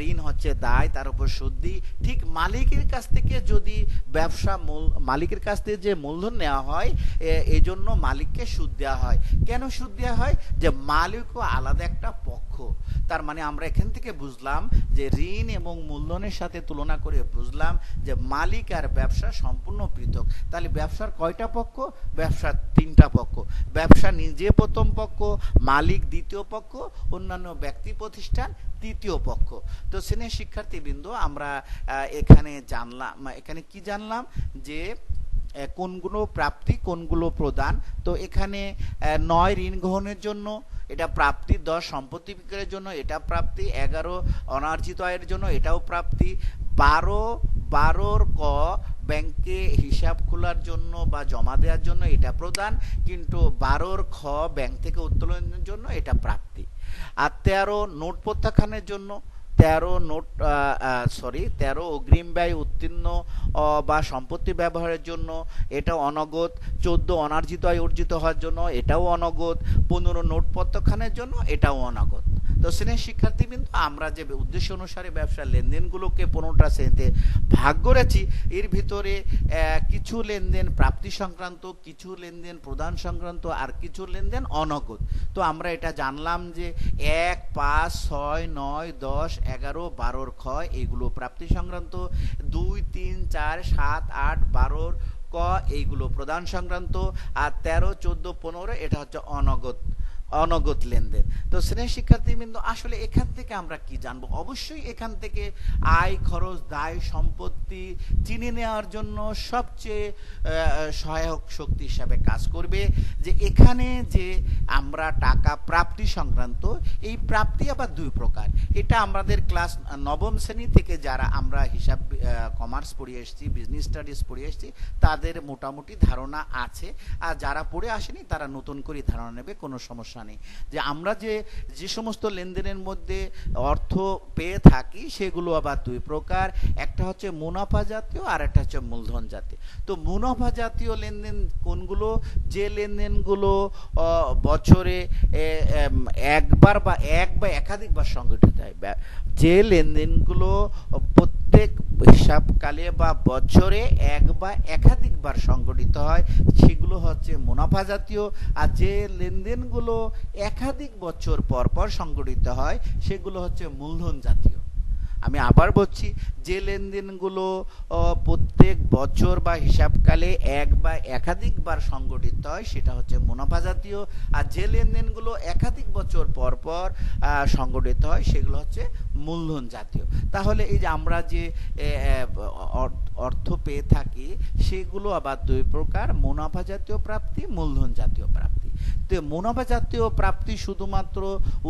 ঋণ হচ্ছে দায়, তার উপর সুদ দিই। ঠিক মালিকের কাছ থেকে যদি মালিকের কাছ থেকে যে মূলধন নেওয়া হয়, এই জন্য মালিককে সুদ দেওয়া হয়। কেন সুদ দেওয়া হয়? যে মালিকও আলাদা একটা পক্ষ। তার মানে আমরা এখান থেকে বুঝলাম যে ঋণ এবং মূলধনের সাথে তুলনা করে বুঝলাম যে মালিক আর ব্যবসা সম্পূর্ণ পৃথক। তাহলে ব্যবসার কয়টা পক্ষ? ব্যবসার 3টা পক্ষ। ব্যবসা নিজে প্রথম পক্ষ, মালিক দ্বিতীয় পক্ষ, অন্যান্য ব্যক্তি প্রতিষ্ঠান তৃতীয় পক্ষ। তো শ্রেণীর শিক্ষার্থীবৃন্দ, আমরা এখানে কি জানলাম যে কোনগুলো প্রাপ্তি, কোনগুলো প্রদান। তো এখানে 9 ঋণ গ্রহণের জন্য, এটা প্রাপ্তি। 10 সম্পত্তি বিক্রয়ের জন্য, এটা প্রাপ্তি। 11 অনার্জিত আয়ের জন্য, এটাও প্রাপ্তি। 12 ক ব্যাংকে হিসাব খোলার জন্য বা জমা দেওয়ার জন্য, এটা প্রদান। কিন্তু 12 খ ব্যাংক থেকে উত্তোলনের জন্য, এটা প্রাপ্তি। আর 13 নোট প্রত্যাখ্যানের জন্য, 13 অগ্রিম ব্যয় উত্তীর্ণ বা সম্পত্তি ব্যবহারের জন্য, এটা অনগদ। 14 অনার্জিত আয় অর্জিত হওয়ার জন্য, এটাও অনগদ। 15 নোট প্রত্যাখ্যানের জন্য, এটাও অনগদ। তো শ্রেণীর শিক্ষার্থীবৃন্দ, আমরা যে উদ্দেশ্য অনুসারে ব্যবসার লেনদেনগুলোকে 15টা শ্রেণীতে ভাগ করেছি, এর ভিতরে কিছু লেনদেন প্রাপ্তি সংক্রান্ত, কিছু লেনদেন প্রদান সংক্রান্ত, আর কিছু লেনদেন অনগদ। তো আমরা এটা জানলাম যে 1, 5, 6, 9, 10, 11, 12 খ এইগুলো প্রাপ্তি সংক্রান্ত। 2, 3, 4, 7, 8, 12 ক এইগুলো প্রদান সংক্রান্ত। আর 13, 14, 15 এটা হচ্ছে অনগদ লেনদেন। তো শ্রেণীর শিক্ষার্থীবৃন্দ, আসলে এখান থেকে আমরা কি জানবো? অবশ্যই এখান থেকে আয়, খরচ, দায়, সম্পত্তি চিনে নেওয়ার জন্য সবচেয়ে সহায়ক শক্তি হিসাবে কাজ করবে যে এখানে যে আমরা টাকা প্রাপ্তি সংক্রান্ত, এই প্রাপ্তি আবার 2 প্রকার। এটা আমাদের ক্লাস 9ম শ্রেণী থেকে যারা আমরা হিসাব কমার্স পড়ে এসেছি, বিজনেস স্টাডিজ পড়ে এসেছি, তাদের মোটামুটি ধারণা আছে। আর যারা পড়ে আসেনি তারা নতুন করে ধারণা নেবে, কোনো সমস্যা নেই। যে আমরা যে সমস্ত লেনদেনের মধ্যে অর্থ পেয়ে থাকি, সেগুলো আবার 2 প্রকার। একটা হচ্ছে মুনাফা জাতীয়, আর একটা হচ্ছে মূলধন জাতীয়। তো মুনাফা জাতীয় লেনদেন কোনগুলো? যে লেনদেনগুলো বছরে একবার বা একাধিকবার সংগঠিত হয়। যে লেনদেনগুলো প্রত্যেক হিসাবকালে বা বছরে 1 বা একাধিকবার সংগঠিত হয়, সেগুলো হচ্ছে মুনাফা জাতীয়। আর যে লেনদেনগুলো একাধিক বছর পর পর সংগঠিত হয়, সেগুলো হচ্ছে মূলধন জাতীয়। আমি আবার বলছি, যে লেনদেনগুলো প্রত্যেক বছর বা হিসাবকালে 1 বা একাধিকবার সংগঠিত হয়, সেটা হচ্ছে মুনাফা জাতীয়। আর যে লেনদেনগুলো একাধিক বছর পর পর সংগঠিত হয়, সেগুলো হচ্ছে মূলধন জাতীয়। তাহলে এই যে আমরা যে অর্থ পেয়ে থাকি, সেগুলো আবার 2 প্রকার: মুনাফা জাতীয় প্রাপ্তি, মূলধন জাতীয় প্রাপ্তি। তো মুনাফা জাতীয় প্রাপ্তি শুধুমাত্র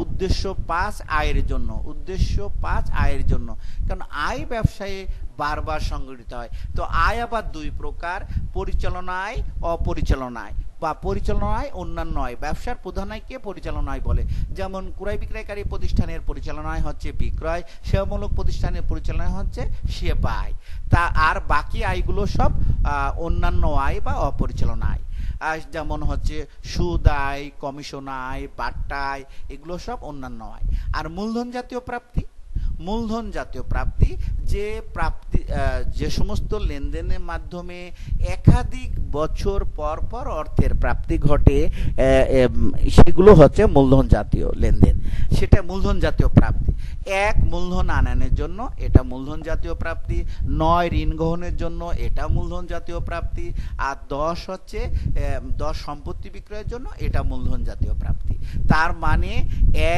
উদ্দেশ্য 5 আয়ের জন্য, কারণ আয় ব্যবসায়ে বারবার সংগঠিত হয়। তো আয় আবার 2 প্রকার: পরিচালনা আয়, অপরিচালনা আয়, বা পরিচালনা আয়, অন্যান্য আয়। ব্যবসার প্রধান আয়কে পরিচালনা আয় বলে। যেমন ক্রয় বিক্রয়কারী প্রতিষ্ঠানের পরিচালনা আয় হচ্ছে বিক্রয়, সেবামূলক প্রতিষ্ঠানের পরিচালনা হচ্ছে সেবা আয়। আর বাকি আয়গুলো সব অন্যান্য আয় বা অপরিচালনা আয়। যেমন হচ্ছে সুদ আয়, কমিশন আয়, বাট্টা আয়, এগুলো সব অন্যান্য আয়। আর মূলধন জাতীয় প্রাপ্তি যে সমস্ত লেনদেনের মাধ্যমে একাধিক বছর পর পর অর্থের প্রাপ্তি ঘটে, সেগুলো হচ্ছে মূলধন জাতীয় লেনদেন, সেটা মূলধন জাতীয় প্রাপ্তি। এক, মূলধন আনয়নের জন্য, এটা মূলধন জাতীয় প্রাপ্তি। 9, ঋণ গ্রহণের জন্য, এটা মূলধন জাতীয় প্রাপ্তি। আর 10 হচ্ছে 10 সম্পত্তি বিক্রয়ের জন্য, এটা মূলধন জাতীয় প্রাপ্তি। তার মানে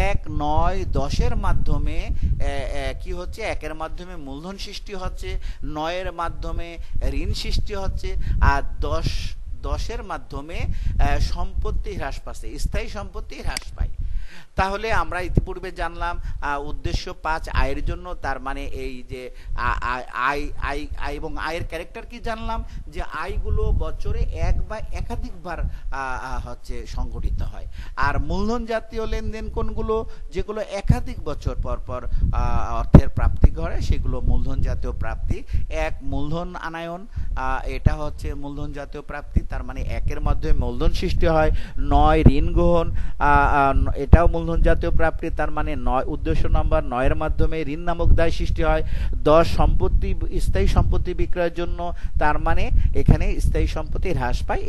1, 9, 10-এর মাধ্যমে কি হচ্ছে, 1-এর মাধ্যমে মূলধন সৃষ্টি হচ্ছে, 9-এর মাধ্যমে ঋণ সৃষ্টি হচ্ছে, আর 10-এর মাধ্যমে সম্পত্তি হ্রাস পাচ্ছে, স্থায়ী সম্পত্তি হ্রাস পায়। তাহলে আমরা ইতিপূর্বে জানলাম উদ্দেশ্য 5 আয়ের জন্য, তার মানে এই যে আয় আয় আয় এবং আয়ের ক্যারেক্টার কি জানলাম, যে আয়গুলো বছরে এক বা একাধিকবার হচ্ছে সংঘটিত হয়। আর মূলধন জাতীয় লেনদেন কোনগুলো, যেগুলো একাধিক বছর পর পর অর্থের প্রাপ্তি ঘটে, সেগুলো মূলধন জাতীয় প্রাপ্তি। এক, মূলধন আনয়ন, এটা হচ্ছে মূলধন জাতীয় প্রাপ্তি, তার মানে 1-এর মাধ্যমে মূলধন সৃষ্টি হয়। 9, ঋণ গ্রহণ, এটাও মূলধন জাতীয় প্রাপ্তি, তার মানে উদ্দেশ্য নম্বর 9-এর মাধ্যমে ঋণ নামক দায় সৃষ্টি হয়। 10, স্থায়ী সম্পত্তি বিক্রয়ের জন্য, তার মানে এখানে স্থায়ী সম্পত্তি হ্রাস পায়,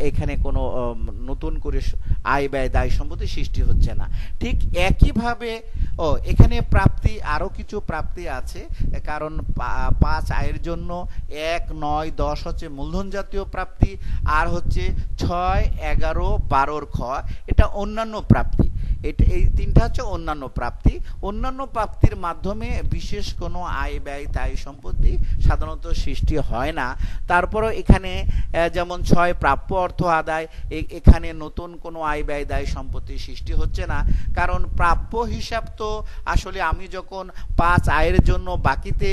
এখানে কোনো নতুন করে আয় ব্যয় দায় সম্পত্তি সৃষ্টি হচ্ছে না। ঠিক একইভাবে এখানে প্রাপ্তি, আরও কিছু প্রাপ্তি আছে, কারণ 5 আয়ের জন্য 1, 9, 10 হচ্ছে মূলধন জাতীয় প্রাপ্তি, আর হচ্ছে 6, 11, 12 খ, এটা অন্যান্য প্রাপ্তি। এই 3টা হচ্ছে অন্যান্য প্রাপ্তি। অন্যান্য প্রাপ্তির মাধ্যমে বিশেষ কোনো আয় ব্যয় দায় সম্পত্তি সাধারণত সৃষ্টি হয় না। তারপরও এখানে যেমন 6, প্রাপ্য অর্থ আদায়, এখানে নতুন কোনো আয় ব্যয় দায় সম্পত্তি সৃষ্টি হচ্ছে না, কারণ প্রাপ্য হিসাব তো আসলে আমি যখন 5 আয়ের জন্য বাকিতে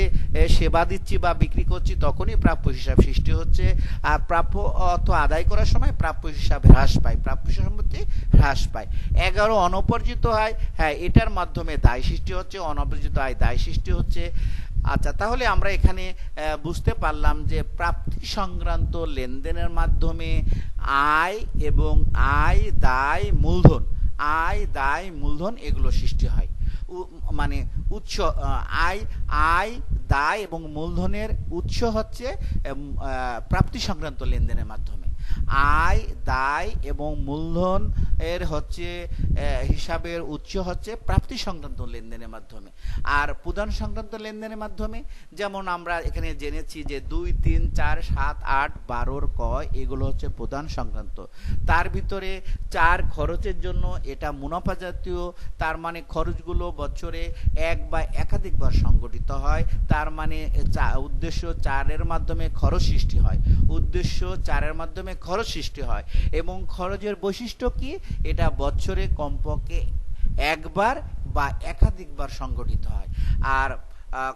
সেবা দিচ্ছি বা বিক্রি করছি, তখনই প্রাপ্য হিসাব সৃষ্টি হচ্ছে। আর প্রাপ্য অর্থ আদায় করার সময় প্রাপ্য হিসাব হ্রাস পায়, প্রাপ্য সম্পত্তি হ্রাস পায়। 11, অনপর্জিত আয়, হ্যাঁ, এটার মাধ্যমে দায় সৃষ্টি হচ্ছে, অনপর্জিত আয় দায় সৃষ্টি হচ্ছে। আচ্ছা, তাহলে আমরা এখানে বুঝতে পারলাম যে প্রাপ্তি সংক্রান্ত লেনদেনের মাধ্যমে আয় এবং আয় দায় মূলধন এগুলো সৃষ্টি হয়। মানে উৎস, আয় দায় এবং মূলধনের উৎস হচ্ছে প্রাপ্তি সংক্রান্ত লেনদেনের মাধ্যমে। আয় দায় এবং মূলধন এর হচ্ছে হিসাবের উৎস হচ্ছে প্রাপ্তি সংক্রান্ত লেনদেনের মাধ্যমে। আর প্রদান সংক্রান্ত লেনদেনের মাধ্যমে যেমন আমরা এখানে জেনেছি যে 2, 3, 4, 7, 8, 12 ক, এগুলো হচ্ছে প্রদান সংক্রান্ত। তার ভিতরে 4, খরচের জন্য, এটা মুনাফা জাতীয়, তার মানে খরচগুলো বছরে 1 বা একাধিকবার সংগঠিত হয়, তার মানে উদ্দেশ্য 4-এর মাধ্যমে খরচ সৃষ্টি হয়, উদ্দেশ্য 4-এর মাধ্যমে খরচ সৃষ্টি হয়। এবং খরচের বৈশিষ্ট্য কি, এটা বছরে কমপক্ষে একবার বা একাধিকবার সংগঠিত হয়। আর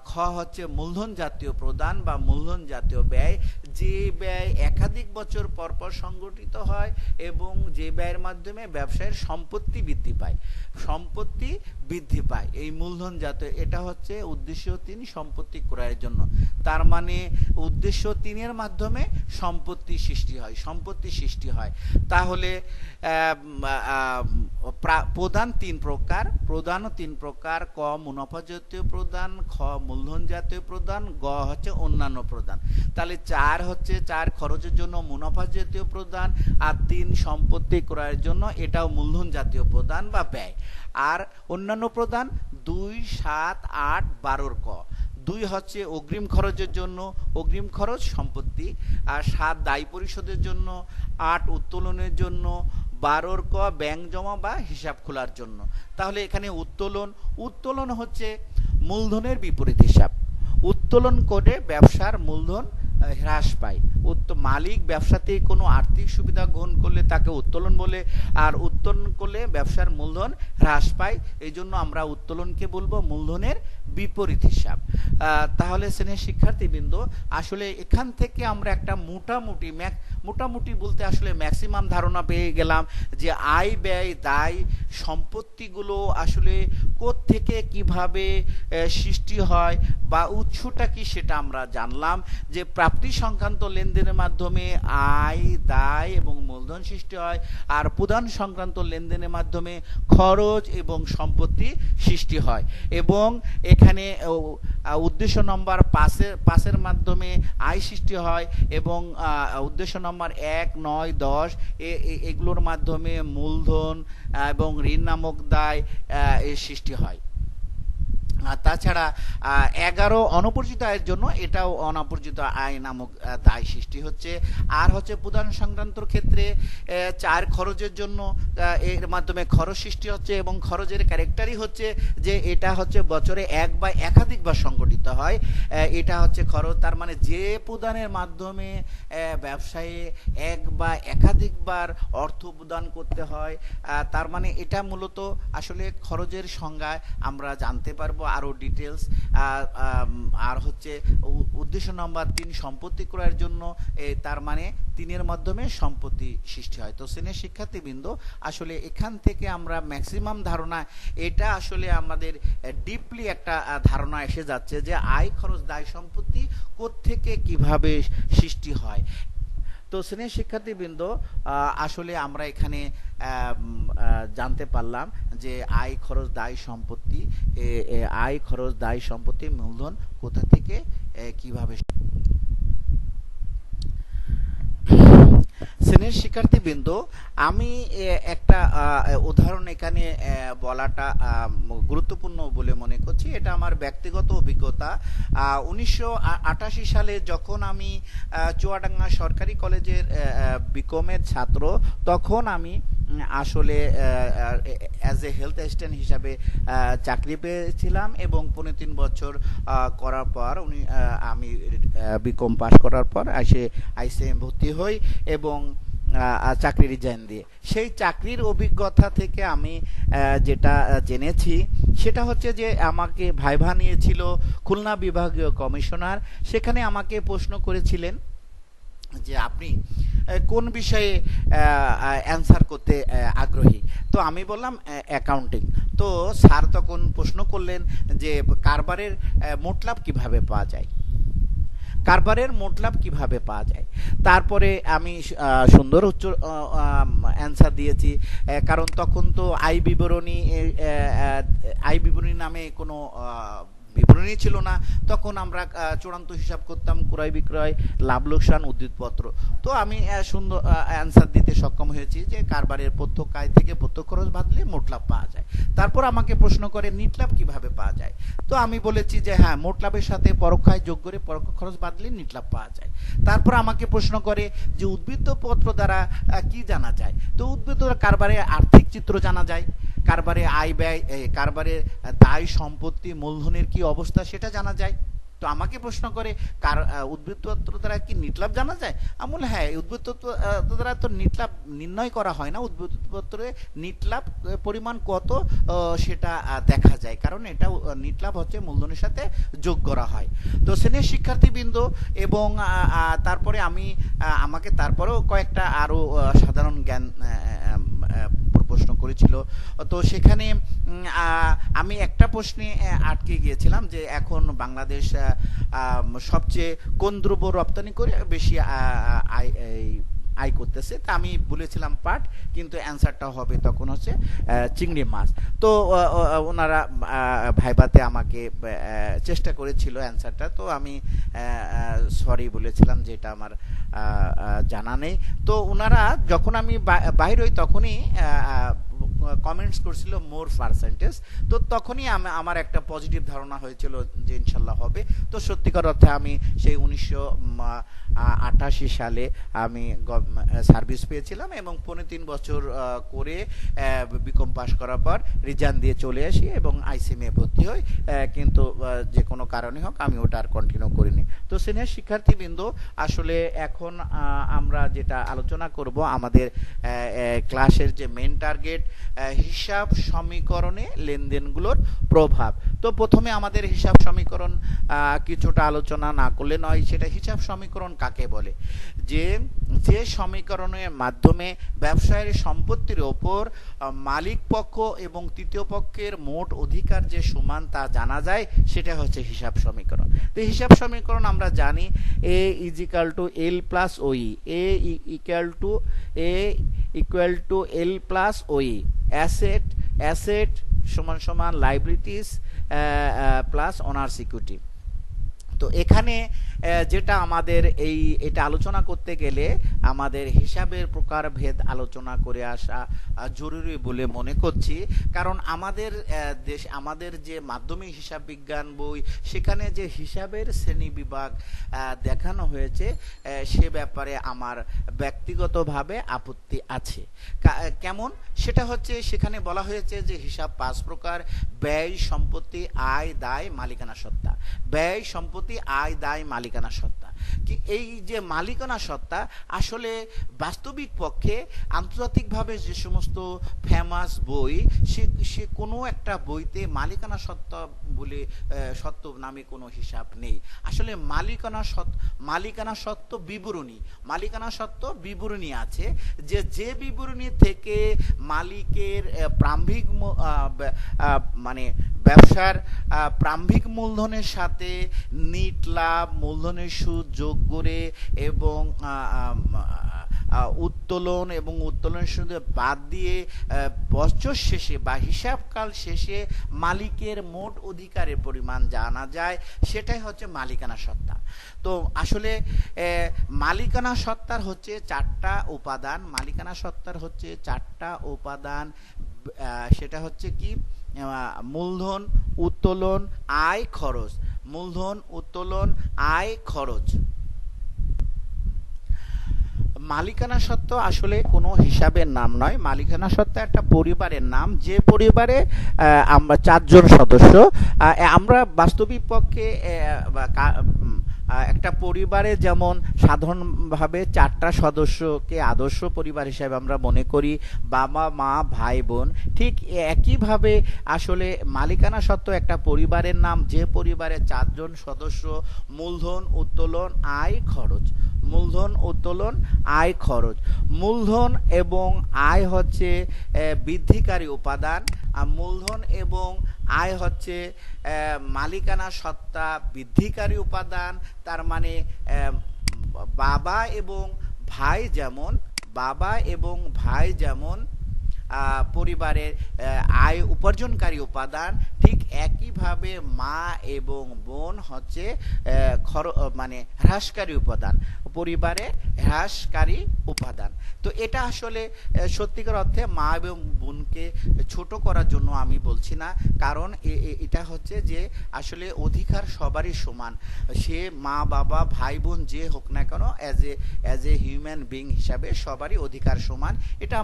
খ হচ্ছে মূলধন জাতীয় প্রদান বা মূলধন জাতীয় ব্যয়, যে ব্যয় একাধিক বছর পরপর সংগঠিত হয় এবং যে ব্যয়ের মাধ্যমে ব্যবসায়ের সম্পত্তি বৃদ্ধি পায়, এই মূলধন জাতীয়। এটা হচ্ছে উদ্দেশ্য 3, সম্পত্তি ক্রয়ের জন্য, তার মানে উদ্দেশ্য 3-এর মাধ্যমে সম্পত্তি সৃষ্টি হয়। তাহলে প্রদান 3 প্রকার, প্রদানও 3 প্রকার, ক মুনাফা জাতীয় প্রদান, খ মূলধন জাতীয় প্রদান, গ হচ্ছে অন্যান্য প্রদান। তাহলে 4 হচ্ছে 4 খরচের জন্য মুনাফা জাতীয় প্রদান, আর 3 সম্পত্তি ক্রয়ের জন্য, এটাও মূলধন জাতীয় প্রদান বা ব্যয়। আর অন্যান্য প্রদান 2, 7, 8, 12 ক। 2 হচ্ছে অগ্রিম খরচের জন্য, অগ্রিম খরচ সম্পত্তি, আর 7 দায় পরিশোধের জন্য, 8 উত্তোলনের জন্য, 12 ক ব্যাংক জমা বা হিসাব খোলার জন্য। তাহলে এখানে উত্তোলন হচ্ছে মূলধনের বিপরীত হিসাব। উত্তোলন করে ব্যবসার মূলধন হ্রাস পায়। মালিক ব্যবসাতে কোনো আর্থিক সুবিধা গ্রহণ করলে তাকে উত্তোলন বলে, আর উত্তোলন করলে ব্যবসার মূলধন হ্রাস পায়, এই জন্য আমরা উত্তোলনকে বলবো মূলধনের বিপরীত হিসাব। তাহলে শ্রেণীর শিক্ষার্থীবৃন্দ, আসলে এখান থেকে আমরা একটা মোটামুটি বলতে আসলে ম্যাক্সিমাম ধারণা পেয়ে গেলাম যে আয় ব্যয় দায় সম্পত্তিগুলো আসলে কোত্থেকে কিভাবে সৃষ্টি হয় বা উৎসটা কি, সেটা আমরা জানলাম। যে প্রাপ্তি সংক্রান্ত লেনদেনের মাধ্যমে আয় দায় এবং মূলধন সৃষ্টি হয়, আর প্রদান সংক্রান্ত লেনদেনের মাধ্যমে খরচ এবং সম্পত্তি সৃষ্টি হয়। এবং এখানে উদ্দেশ্য নম্বর 5-এর মাধ্যমে আয় সৃষ্টি হয়, এবং উদ্দেশ্য নম্বর 1, 9, 10 এগুলোর মাধ্যমে মূলধন এবং ঋণ নামক দায় সৃষ্টি হয়। তাছাড়া 11 অনপরিচিত আয়ের জন্য এটাও অনপরিচিত আয় নামক দায় সৃষ্টি হচ্ছে। আর হচ্ছে প্রদান সংক্রান্তর ক্ষেত্রে 4 খরচের জন্য এর মাধ্যমে খরচ সৃষ্টি হচ্ছে এবং খরচের ক্যারেক্টারই হচ্ছে যে এটা হচ্ছে বছরে এক বা একাধিকবার সংগঠিত হয়। এটা হচ্ছে খরচ, তার মানে যে প্রদানের মাধ্যমে ব্যবসায়ে এক বা একাধিকবার অর্থ প্রদান করতে হয়, তার মানে এটা মূলত আসলে খরচের সংজ্ঞায় আমরা জানতে পারবো আরও ডিটেলস। আর হচ্ছে উদ্দেশ্য নম্বর 3 সম্পত্তি ক্রয়ের জন্য, তার মানে 3-এর মাধ্যমে সম্পত্তি সৃষ্টি হয়। তো শ্রেণীর শিক্ষার্থীবৃন্দ, আসলে এখান থেকে আমরা ম্যাক্সিমাম ধারণা, এটা আসলে আমাদের ডিপলি একটা ধারণা এসে যাচ্ছে যে আয় খরচ দায় সম্পত্তি কোত্থেকে কিভাবে সৃষ্টি হয়। তো শ্রেণীর শিক্ষার্থীবৃন্দ, আসলে আমরা এখানে জানতে পারলাম যে আয় খরচ দায় সম্পত্তি, আয় খরচ দায় সম্পত্তি মূলধন কোথা থেকে কিভাবে। শ্রেণীর শিক্ষার্থীবৃন্দ, আমি একটা উদাহরণ এখানে বলাটা গুরুত্বপূর্ণ বলে মনে করছি। এটা আমার ব্যক্তিগত অভিজ্ঞতা। 1988 সালে যখন আমি চুয়াডাঙ্গা সরকারি কলেজের বিকমের ছাত্র, তখন আমি আসলে অ্যাজ এ হেলথ অ্যাসিস্ট্যান্ট হিসাবে চাকরি পেয়েছিলাম এবং 3 বছর করার পর আমি বিকম পাস করার পর এসে আইসিএম ভর্তি হই এবং চাকরি রিজাইন দিয়ে। সেই চাকরির অভিজ্ঞতা থেকে আমি যেটা জেনেছি সেটা হচ্ছে যে আমাকে ভাইভা নিয়েছিল খুলনা বিভাগীয় কমিশনার। সেখানে আমাকে প্রশ্ন করেছিলেন যে আপনি কোন বিষয়ে অ্যান্সার করতে আগ্রহী। তো আমি বললাম অ্যাকাউন্টিং। তো স্যার তখন প্রশ্ন করলেন যে কারবারের মোট লাভ কীভাবে পাওয়া যায়, কারবারের মোট লাভ কীভাবে পাওয়া যায়। তারপরে আমি সুন্দর অ্যান্সার দিয়েছি, কারণ তখন তো আয় বিবরণী নামে কোনো বিবরণী ছিল না। তখন আমরা চূড়ান্ত হিসাব করতাম ক্রয় বিক্রয়, লাভ লোকসান, উদ্ধৃতপত্র। তো আমি সুন্দর অ্যান্সার দিতে সক্ষম হয়েছি যে কারবারের প্রত্যক্ষ আয় থেকে প্রত্যক্ষ খরচ বাদলে মোট লাভ পাওয়া যায়। তারপর আমাকে প্রশ্ন করে নিট লাভ কিভাবে পাওয়া যায়। তো আমি বলেছি যে হ্যাঁ, মোট লাভের সাথে পরোক্ষ আয় যোগ করে পরোক্ষ খরচ বাদলে নিট লাভ পাওয়া যায়। তারপর আমাকে প্রশ্ন করে যে উদ্বৃত্তপত্র দ্বারা কি জানা যায়। তো উদ্বৃত্ত কারবারে আর্থিক চিত্র জানা যায়, কারবারে আয় ব্যয়, কারবারে দায় সম্পত্তি মূলধনের কি অবস্থা সেটা জানা যায়। তো আমাকে প্রশ্ন করে উদ্বৃত্তপত্র দ্বারা কি নিটলাভ জানা যায়। আমি বলি হ্যাঁ, উদ্বৃত্তপত্র দ্বারা তো নিটলাভ নির্ণয় করা হয় না, উদ্বৃত্তপত্রে নিটলাভ পরিমাণ কত সেটা দেখা যায়, কারণ এটা নিটলাভ হচ্ছে মূলধনের সাথে যোগ করা হয়। তো শ্রেণীর শিক্ষার্থীবৃন্দ, এবং তারপরে আমাকে তারপরেও কয়েকটা আরও সাধারণ জ্ঞান প্রশ্ন করেছিল। তো সেখানে আমি একটা প্রশ্নে আটকে গিয়েছিলাম যে এখন বাংলাদেশ সবচেয়ে কোন দ্রব্য রপ্তানি করে বেশি আয় করতেছে। তা আমি বলেছিলাম পাট, কিন্তু অ্যান্সারটা হবে তখন হচ্ছে চিংড়ি মাছ। তো ওনারা ভাইভাতে আমাকে চেষ্টা করেছিল অ্যান্সারটা, তো আমি সরি বলেছিলাম যে এটা আমার জানা নেই। তো ওনারা যখন আমি বাইর হই তখনই কমেন্টস করছিল মোর পার্সেন্টেজ। তো তখনই আমার একটা পজিটিভ ধারণা হয়েছিল যে ইনশাল্লাহ হবে। তো সত্যিকার অর্থে আমি সেই 1988 সালে আমি সার্ভিস পেয়েছিলাম এবং 3 বছর করে বিকম পাস করার পর রিজাইন দিয়ে চলে আসি এবং আইসিএমে ভর্তি হই। কিন্তু যে কোনো কারণে হোক আমি ওটা আর কন্টিনিউ করিনি। তো সিনিয়র শিক্ষার্থীবৃন্দ, আসলে এখন আমরা যেটা আলোচনা করব আমাদের ক্লাসের যে মেন টার্গেট, হিসাব সমীকরণে লেনদেনগুলোর প্রভাব। তো প্রথমে আমাদের হিসাব সমীকরণ কিছুটা আলোচনা না করলে নয়। সেটা হিসাব সমীকরণ কাকে বলে? যে সমীকরণের মাধ্যমে ব্যবসায়ের সম্পত্তির ওপর মালিক পক্ষ এবং তৃতীয় পক্ষের মোট অধিকার যে সমান তা জানা যায়, সেটা হচ্ছে হিসাব সমীকরণ। তো হিসাব সমীকরণ আমরা জানি A is equal to L plus OE, A equal to L plus OE, asset সমান সমান লাইবিলিটিস প্লাস ওনার্স ইকুইটি। তো এখানে যেটা আমাদের এটা আলোচনা করতে গেলে আমাদের হিসাবের প্রকারভেদ আলোচনা করে আসা জরুরি বলে মনে করছি। কারণ আমাদের যে মাধ্যমিক হিসাব বিজ্ঞান বই, সেখানে যে হিসাবের শ্রেণীবিভাগ দেখানো হয়েছে, সে ব্যাপারে আমার ব্যক্তিগতভাবে আপত্তি আছে। কেমন? সেটা হচ্ছে, সেখানে বলা হয়েছে যে হিসাব 5 প্রকার: ব্যয়, সম্পত্তি, আয়, দায়, মালিকানা সত্তা। ব্যয়, সম্পত্তি, আয়, দায়, মালিকানা সত্তা। কি এই যে মালিকানা সত্তা, আসলে বাস্তবিক পক্ষে আন্তর্জাতিকভাবে যে সমস্ত ফেমাস বই, সে কোনো একটা বইতে মালিকানা সত্তা বলে সত্ত্ব নামে কোনো হিসাব নেই। আসলে মালিকানা সত্ত্ব বিবরণী আছে, যে বিবরণী থেকে মালিকের প্রারম্ভিক মানে ব্যবসার প্রারম্ভিক মূলধনের সাথে নিট লাভ, মূলধনের সুদ যোগ করে এবং উত্তোলনের সুদ বাদ দিয়ে বছর শেষে বা হিসাবকাল শেষে মালিকের মোট অধিকারের পরিমাণ জানা যায়, সেটাই হচ্ছে মালিকানা সত্তা। তো আসলে মালিকানা সত্তার হচ্ছে 4টা উপাদান। সেটা হচ্ছে কি? মূলধন, উত্তোলন, আয়, খরচ। মূলধন, উত্তোলন, আয়, খরচ। মালিকানা সত্ত্ব আসলে কোনো হিসাবের নাম নয়। মালিকানা সত্ত্ব একটা পরিবারের নাম, যে পরিবারে আমরা 4 জন সদস্য। আমরা বাস্তবিক পক্ষে একটা পরিবারে যেমন সাধারণভাবে 4টা সদস্যকে আদর্শ পরিবার হিসেবে আমরা মনে করি, বাবা, মা, ভাই, বোন, ঠিক একইভাবে আসলে মালিকানা সত্ত্ব একটা পরিবারের নাম, যে পরিবারে 4 জন সদস্য। মূলধন, উত্তোলন, আয়, খরচ। মূলধন, উত্তোলন, আয়, খরচ। মূলধন এবং আয় হচ্ছে বৃদ্ধিকারী উপাদান, আর মূলধন এবং আয় হচ্ছে মালিকানা সত্তা বৃদ্ধিকারী উপাদান। তার মানে বাবা এবং ভাই যেমন পরিবারের আয় উপার্জনকারী উপাদান, ঠিক একইভাবে মা এবং বোন হচ্ছে হ্রাসকারী উপাদান, পরিবারে হ্রাসকারী উপাদান। তো এটা আসলে সত্যিকার অর্থে মা এবং বোনকে ছোট করার জন্য আমি বলছি না, কারণ এটা হচ্ছে যে আসলে অধিকার সবারই সমান। সে মা, বাবা, ভাই, বোন যে হোক না কেন, অ্যাজ এ হিউম্যান বিং হিসাবে সবারই অধিকার সমান। এটা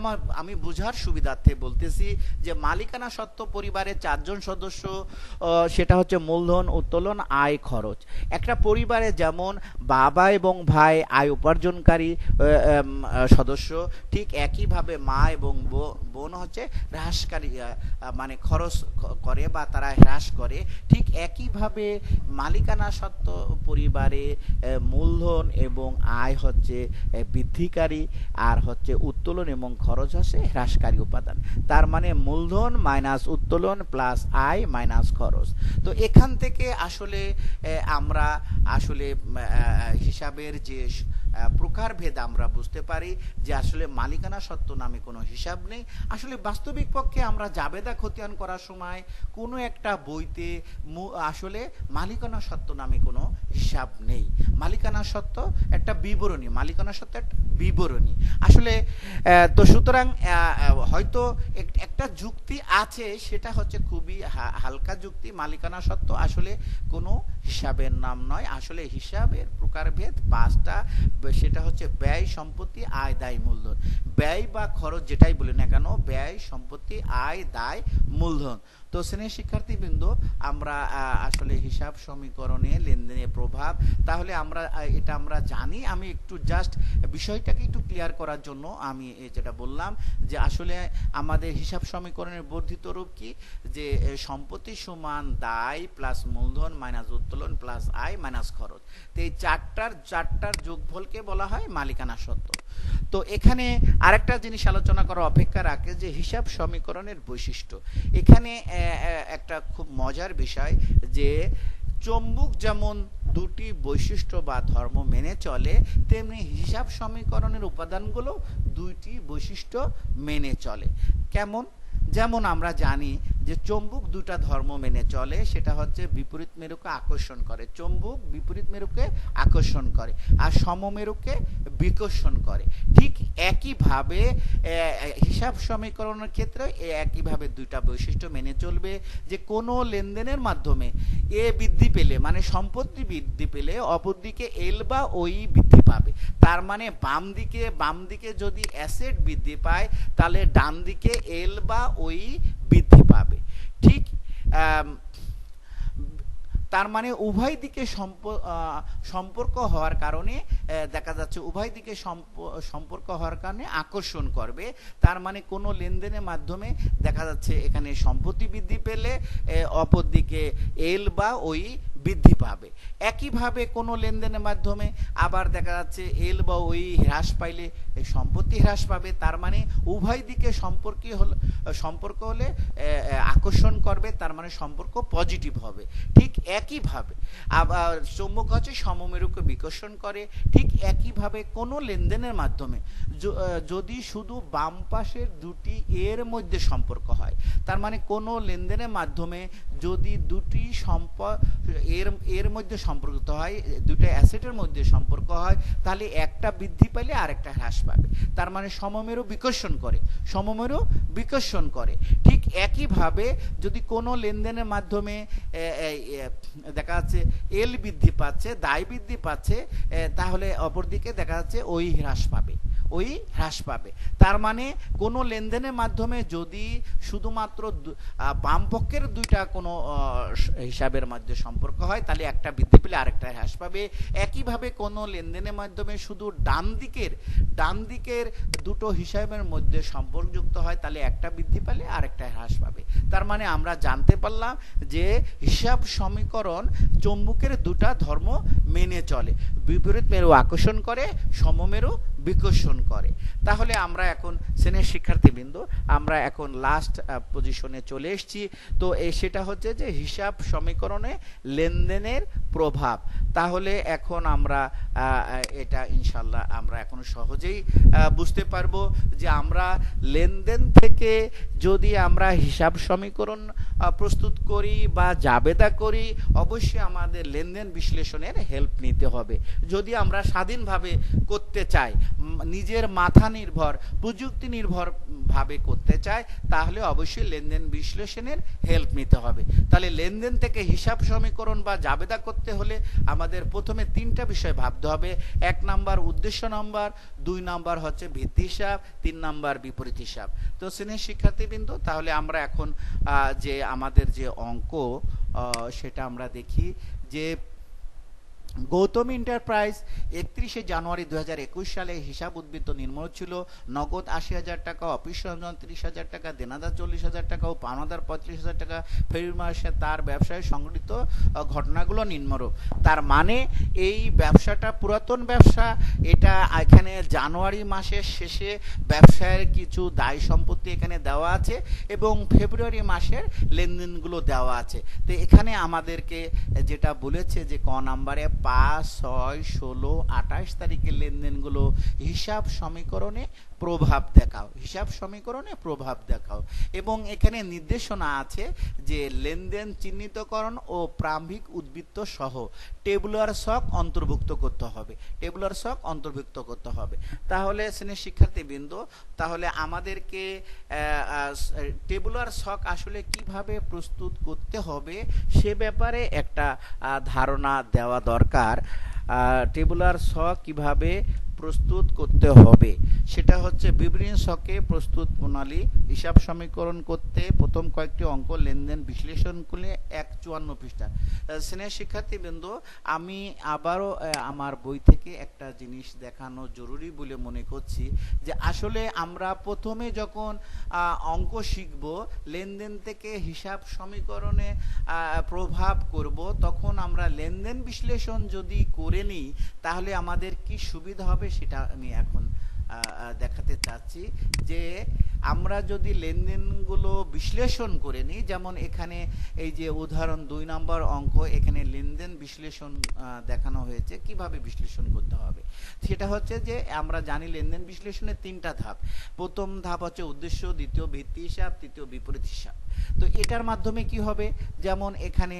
আমি বোঝার সুবিধার্থে বলতেছি যে মালিকানা সত্ত্ব পরিবারে 4 জন সদস্য, সেটা হচ্ছে মূলধন, উত্তোলন, আয়, খরচ। একটা পরিবারে যেমন বাবা এবং ভাই আয় উপার্জনকারী সদস্য, ঠিক একইভাবে মা এবং বোন হচ্ছে হ্রাসকারী, খরচ করে বা তারা হ্রাস করে। ঠিক একইভাবে মালিকানা সত্ত্ব পরিবারে মূলধন এবং আয় হচ্ছে বৃদ্ধিকারী, আর হচ্ছে উত্তোলন এবং খরচ হচ্ছে হ্রাসকারী উপাদান। তার মানে মূলধন মাইনাস উত্তোলন প্লাস আয় মাইনাস খরচ। তো এখান থেকে আসলে আমরা হিসাবের যে প্রকারভেদ আমরা বুঝতে পারি যে আসলে মালিকানা সত্ত্ব নামে কোনো হিসাব নেই। আসলে বাস্তবিক পক্ষে আমরা জাবেদা খতিয়ান করার সময় কোনো একটা বইতে আসলে মালিকানা সত্ত্ব নামে কোনো হিসাব নেই। মালিকানা সত্ত্ব একটা বিবরণী। আসলে তো সুতরাং হয়তো একটা যুক্তি আছে, সেটা হচ্ছে খুবই হালকা যুক্তি। মালিকানা সত্ত্ব আসলে কোনো হিসাবের নাম নয়। আসলে হিসাবের প্রকারভেদ 5টা। সেটা হচ্ছে ব্যয়, সম্পত্তি, আয়, দায়, মূলধন। ব্যয় বা খরচ যেটাই বলি না কেন, ব্যয়, সম্পত্তি, আয়, দায়, মূলধন। তো শ্রেণীর শিক্ষার্থীবৃন্দ, আমরা আসলে হিসাব সমীকরণে লেনদেনের প্রভাব, তাহলে আমরা জানি। আমি একটু জাস্ট বিষয়টাকে একটু ক্লিয়ার করার জন্য আমি যেটা বললাম যে আসলে আমাদের হিসাব সমীকরণের বর্ধিত রূপ কি, যে সম্পত্তি সমান দায় প্লাস মূলধন মাইনাস উত্তোলন প্লাস আয় মাইনাস খরচ। তো এই চারটার যোগফলকে বলা হয় মালিকানা সত্ত্ব। তো এখানে আরেকটা জিনিস আলোচনা করা অপেক্ষা রাখে যে হিসাব সমীকরণের বৈশিষ্ট্য। এখানে একটা খুব মজার বিষয় যে চৌম্বক যেমন 2টি বৈশিষ্ট্য বা ধর্ম মেনে চলে, তেমনি হিসাব সমীকরণের উপাদানগুলো 2টি বৈশিষ্ট্য মেনে চলে। যেমন আমরা জানি যে চুম্বক দুটা ধর্ম মেনে চলে, সেটা হচ্ছে বিপরীত মেরুকে আকর্ষণ করে। চুম্বক বিপরীত মেরুকে আকর্ষণ করে আর সমমেরুকে বিকর্ষণ করে। ঠিক একইভাবে হিসাব সমীকরণের ক্ষেত্রে একইভাবে দুইটা বৈশিষ্ট্য মেনে চলবে, যে কোনো লেনদেনের মাধ্যমে এ বৃদ্ধি পেলে মানে সম্পত্তি বৃদ্ধি পেলে অপরদিকে এল বা ওই বৃদ্ধি পাবে। তার মানে বাম দিকে যদি অ্যাসেট বৃদ্ধি পায় তাহলে ডান দিকে এল বা ওই বৃদ্ধি পাবে। ঠিক তার মানে উভয় দিকে সম্পর্ক হওয়ার কারণে দেখা যাচ্ছে উভয় দিকে সম্পর্ক হওয়ার কারণে আকর্ষণ করবে। তার মানে কোনো লেনদেনের মাধ্যমে দেখা যাচ্ছে এখানে সম্পত্তি বৃদ্ধি পেলে অপর দিকে এল বা ওই বৃদ্ধি পাবে। একইভাবে কোনো লেনদেনের মাধ্যমে আবার দেখা যাচ্ছে এল বা ওই হ্রাস পাইলে সম্পত্তি হ্রাস পাবে। তার মানে উভয় দিকে সম্পর্ক হলে আকর্ষণ করবে, তার মানে সম্পর্ক পজিটিভ হবে। ঠিক একইভাবে আবার চৌম্বক হচ্ছে সমমেরুকে বিকর্ষণ করে। ঠিক একইভাবে কোনো লেনদেনের মাধ্যমে যদি শুধু বাম পাশের দুটি এর মধ্যে সম্পর্ক হয়, তার মানে কোনো লেনদেনের মাধ্যমে যদি দুটি এর মধ্যে সম্পর্কিত হয়, দুটো অ্যাসেটের মধ্যে সম্পর্ক হয়, তাহলে একটা বৃদ্ধি পেলে আরেকটা হ্রাস পাবে। তার মানে সমমেরু বিকর্ষণ করে। ঠিক একইভাবে যদি কোনো লেনদেনের মাধ্যমে দেখা যাচ্ছে এল বৃদ্ধি পাচ্ছে, দায় বৃদ্ধি পাচ্ছে, তাহলে অপরদিকে দেখা যাচ্ছে ওই হ্রাস পাবে। তার মানে কোনো লেনদেনের মাধ্যমে যদি শুধুমাত্র বাম পক্ষের দুইটা কোনো হিসাবের মধ্যে সম্পর্ক হয়, তাহলে একটা বৃদ্ধি পেলে আরেকটা হ্রাস পাবে। একইভাবে কোনো লেনদেনের মাধ্যমে শুধু ডান দিকের দুটো হিসাবের মধ্যে সম্পর্কযুক্ত হয়, তাহলে একটা বৃদ্ধি পেলে আরেকটা হ্রাস পাবে। তার মানে আমরা জানতে পারলাম যে হিসাব সমীকরণ চুম্বকের দুটা ধর্ম মেনে চলে, বিপরীত মেরু আকর্ষণ করে, সমমেরু বিকর্ষণ করে। তাহলে আমরা এখন শ্রেণীর শিক্ষার্থীবৃন্দ আমরা এখন লাস্ট পজিশনে চলে এসেছি। তো সেটা হচ্ছে যে হিসাব সমীকরণে লেনদেনের প্রভাব। তাহলে এখন আমরা এটা ইনশাল্লাহ আমরা এখন সহজেই বুঝতে পারবো যে আমরা লেনদেন থেকে যদি আমরা হিসাব সমীকরণ প্রস্তুত করি বা জাবেদা করি, অবশ্যই আমাদের লেনদেন বিশ্লেষণের হেল্প নিতে হবে। যদি আমরা স্বাধীনভাবে করতে চাই, নিজের মাথা নির্ভর প্রযুক্তি নির্ভর ভাবে করতে চাই, তাহলে অবশ্যই লেনদেন বিশ্লেষণের হেল্প নিতে হবে। তাহলে লেনদেন থেকে হিসাব সমীকরণ বা জাবেদা করতে হলে আমাদের প্রথমে তিনটা বিষয় ভাবতে হবে। 1 নাম্বার উদ্দেশ্য নাম্বার, 2 নাম্বার হচ্ছে ভিত্তি হিসাব, 3 নাম্বার বিপরীত হিসাব। তো শ্রেণীর শিক্ষার্থীবৃন্দ, তাহলে আমরা এখন যে আমাদের যে অঙ্ক সেটা আমরা দেখি যে গৌতম এন্টারপ্রাইজ 31শে জানুয়ারি 2021 সালে হিসাব উদ্বৃত্ত নিম্ন ছিল: নগদ 80,000 টাকা, অফিস সরঞ্জাম 30,000 টাকা, দেনাদার 40,000 টাকা ও পাওনাদার 35,000 টাকা। ফেব্রুয়ারি মাসে তার ব্যবসায় সংঘটিত ঘটনাগুলো নিম্নরূপ। তার মানে এই ব্যবসাটা পুরাতন ব্যবসা, এটা এখানে জানুয়ারি মাসের শেষে ব্যবসায়ের কিছু দায় সম্পত্তি এখানে দেওয়া আছে এবং ফেব্রুয়ারি মাসের লেনদেনগুলো দেওয়া আছে। তো এখানে আমাদেরকে যেটা বলেছে যে ক নাম্বারে 5, 6, 16, 28 তারিখের লেনদেনগুলো হিসাব সমীকরণে প্রভাব দেখাও। এবং এখানে নির্দেশনা আছে যে লেনদেন চিহ্নিতকরণ ও প্রারম্ভিক উদ্বৃত্ত সহ টেবুলার ছক অন্তর্ভুক্ত করতে হবে। তাহলে শ্রেণীর শিক্ষার্থীবৃন্দ, তাহলে আমাদেরকে টেবুলার ছক আসলে কিভাবে প্রস্তুত করতে হবে সে ব্যাপারে একটা ধারণা দেওয়া দরকার। টেবুলার ছক কিভাবে প্রস্তুত করতে হবে সেটা হচ্ছে বিভিন্ন ছকে প্রস্তুত প্রণালী। হিসাব সমীকরণ করতে প্রথম কয়েকটি অঙ্ক লেনদেন বিশ্লেষণ করলে 154 পৃষ্ঠা। শ্রেণীর শিক্ষার্থীবৃন্দ, আমি আবারও আমার বই থেকে একটা জিনিস দেখানো জরুরি বলে মনে করছি যে আসলে আমরা প্রথমে যখন অঙ্ক শিখব, লেনদেন থেকে হিসাব সমীকরণে প্রভাব করব, তখন আমরা লেনদেন বিশ্লেষণ যদি করে নিই তাহলে আমাদের কি সুবিধা হবে সেটা আমি এখন দেখাতে চাচ্ছি। যে আমরা যদি লেনদেনগুলো বিশ্লেষণ করে নিই, যেমন এখানে এই যে উদাহরণ 2 নম্বর অঙ্ক, এখানে লেনদেন বিশ্লেষণ দেখানো হয়েছে। কিভাবে বিশ্লেষণ করতে হবে সেটা হচ্ছে যে আমরা জানি লেনদেন বিশ্লেষণের 3টা ধাপ। প্রথম ধাপ হচ্ছে উদ্দেশ্য, দ্বিতীয় ভিত্তি হিসাব, তৃতীয় বিপরীত হিসাব। তো এটার মাধ্যমে কি হবে, যেমন এখানে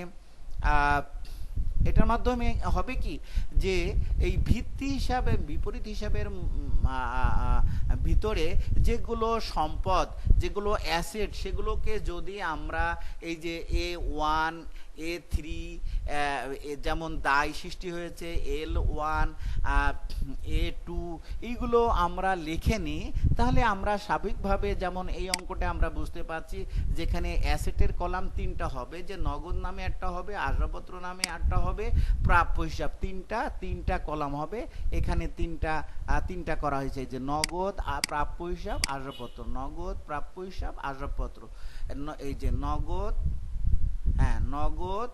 এটার মাধ্যমে হবে কি যে এই ভিত্তি হিসাবে বিপরীত হিসাবের ভিতরে যেগুলো সম্পদ, যেগুলো অ্যাসেট, সেগুলোকে যদি আমরা এই যে A1 A3 যেমন দায় সৃষ্টি হয়েছে L1 A2 এইগুলো আমরা লিখে নিই, তাহলে আমরা স্বাভাবিকভাবে যেমন এই অঙ্কটা আমরা বুঝতে পারছি যেখানে অ্যাসেটের কলাম 3টা হবে, যে নগদ নামে একটা হবে, আসবাবপত্র নামে একটা হবে, প্রাপ্য হিসাব তিনটা কলাম হবে। এখানে তিনটা করা হয়েছে, যে নগদ, প্রাপ্য হিসাব, আসবাবপত্র, নগদ, প্রাপ্য হিসাব, আসবাবপত্র। এই যে নগদ, নগদ,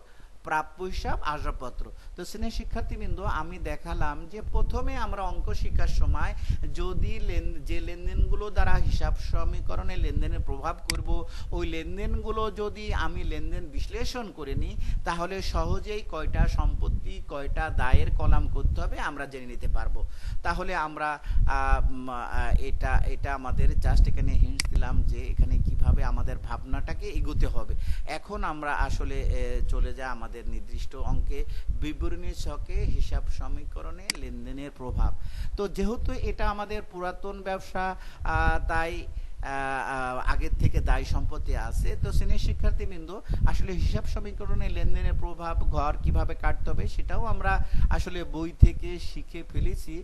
প্রাপ্য হিসাব, আসবাবপত্র। তো শ্রেণীর শিক্ষার্থীবৃন্দ, আমি দেখালাম যে প্রথমে আমরা অঙ্ক শিক্ষার সময় যদি যে লেনদেনগুলো দ্বারা হিসাব সমীকরণে লেনদেনের প্রভাব করব, ওই লেনদেনগুলো যদি আমি লেনদেন বিশ্লেষণ করে নিই, তাহলে সহজেই কয়টা সম্পত্তি, কয়টা দায়ের কলাম করতে হবে আমরা জেনে নিতে পারবো। তাহলে আমরা এটা আমাদের জাস্ট এখানে হিন্টস দিলাম যে এখানে কিভাবে আমাদের ভাবনাটাকে এগোতে হবে। এখন আমরা আসলে চলে যাই আমাদের নির্দিষ্ট অঙ্কে, বিবরণী ছকে হিসাব সমীকরণে লেনদেনের প্রভাব। তো যেহেতু এটা আমাদের পুরাতন ব্যবসা, তাই আগের থেকে দায় সম্পত্তি আছে। তো শ্রেণীর শিক্ষার্থীবৃন্দ, আসলে হিসাব সমীকরণে লেনদেনের প্রভাব ঘর কিভাবে কাটতে হবে সেটাও আমরা আসলে বই থেকে শিখে ফেলেছি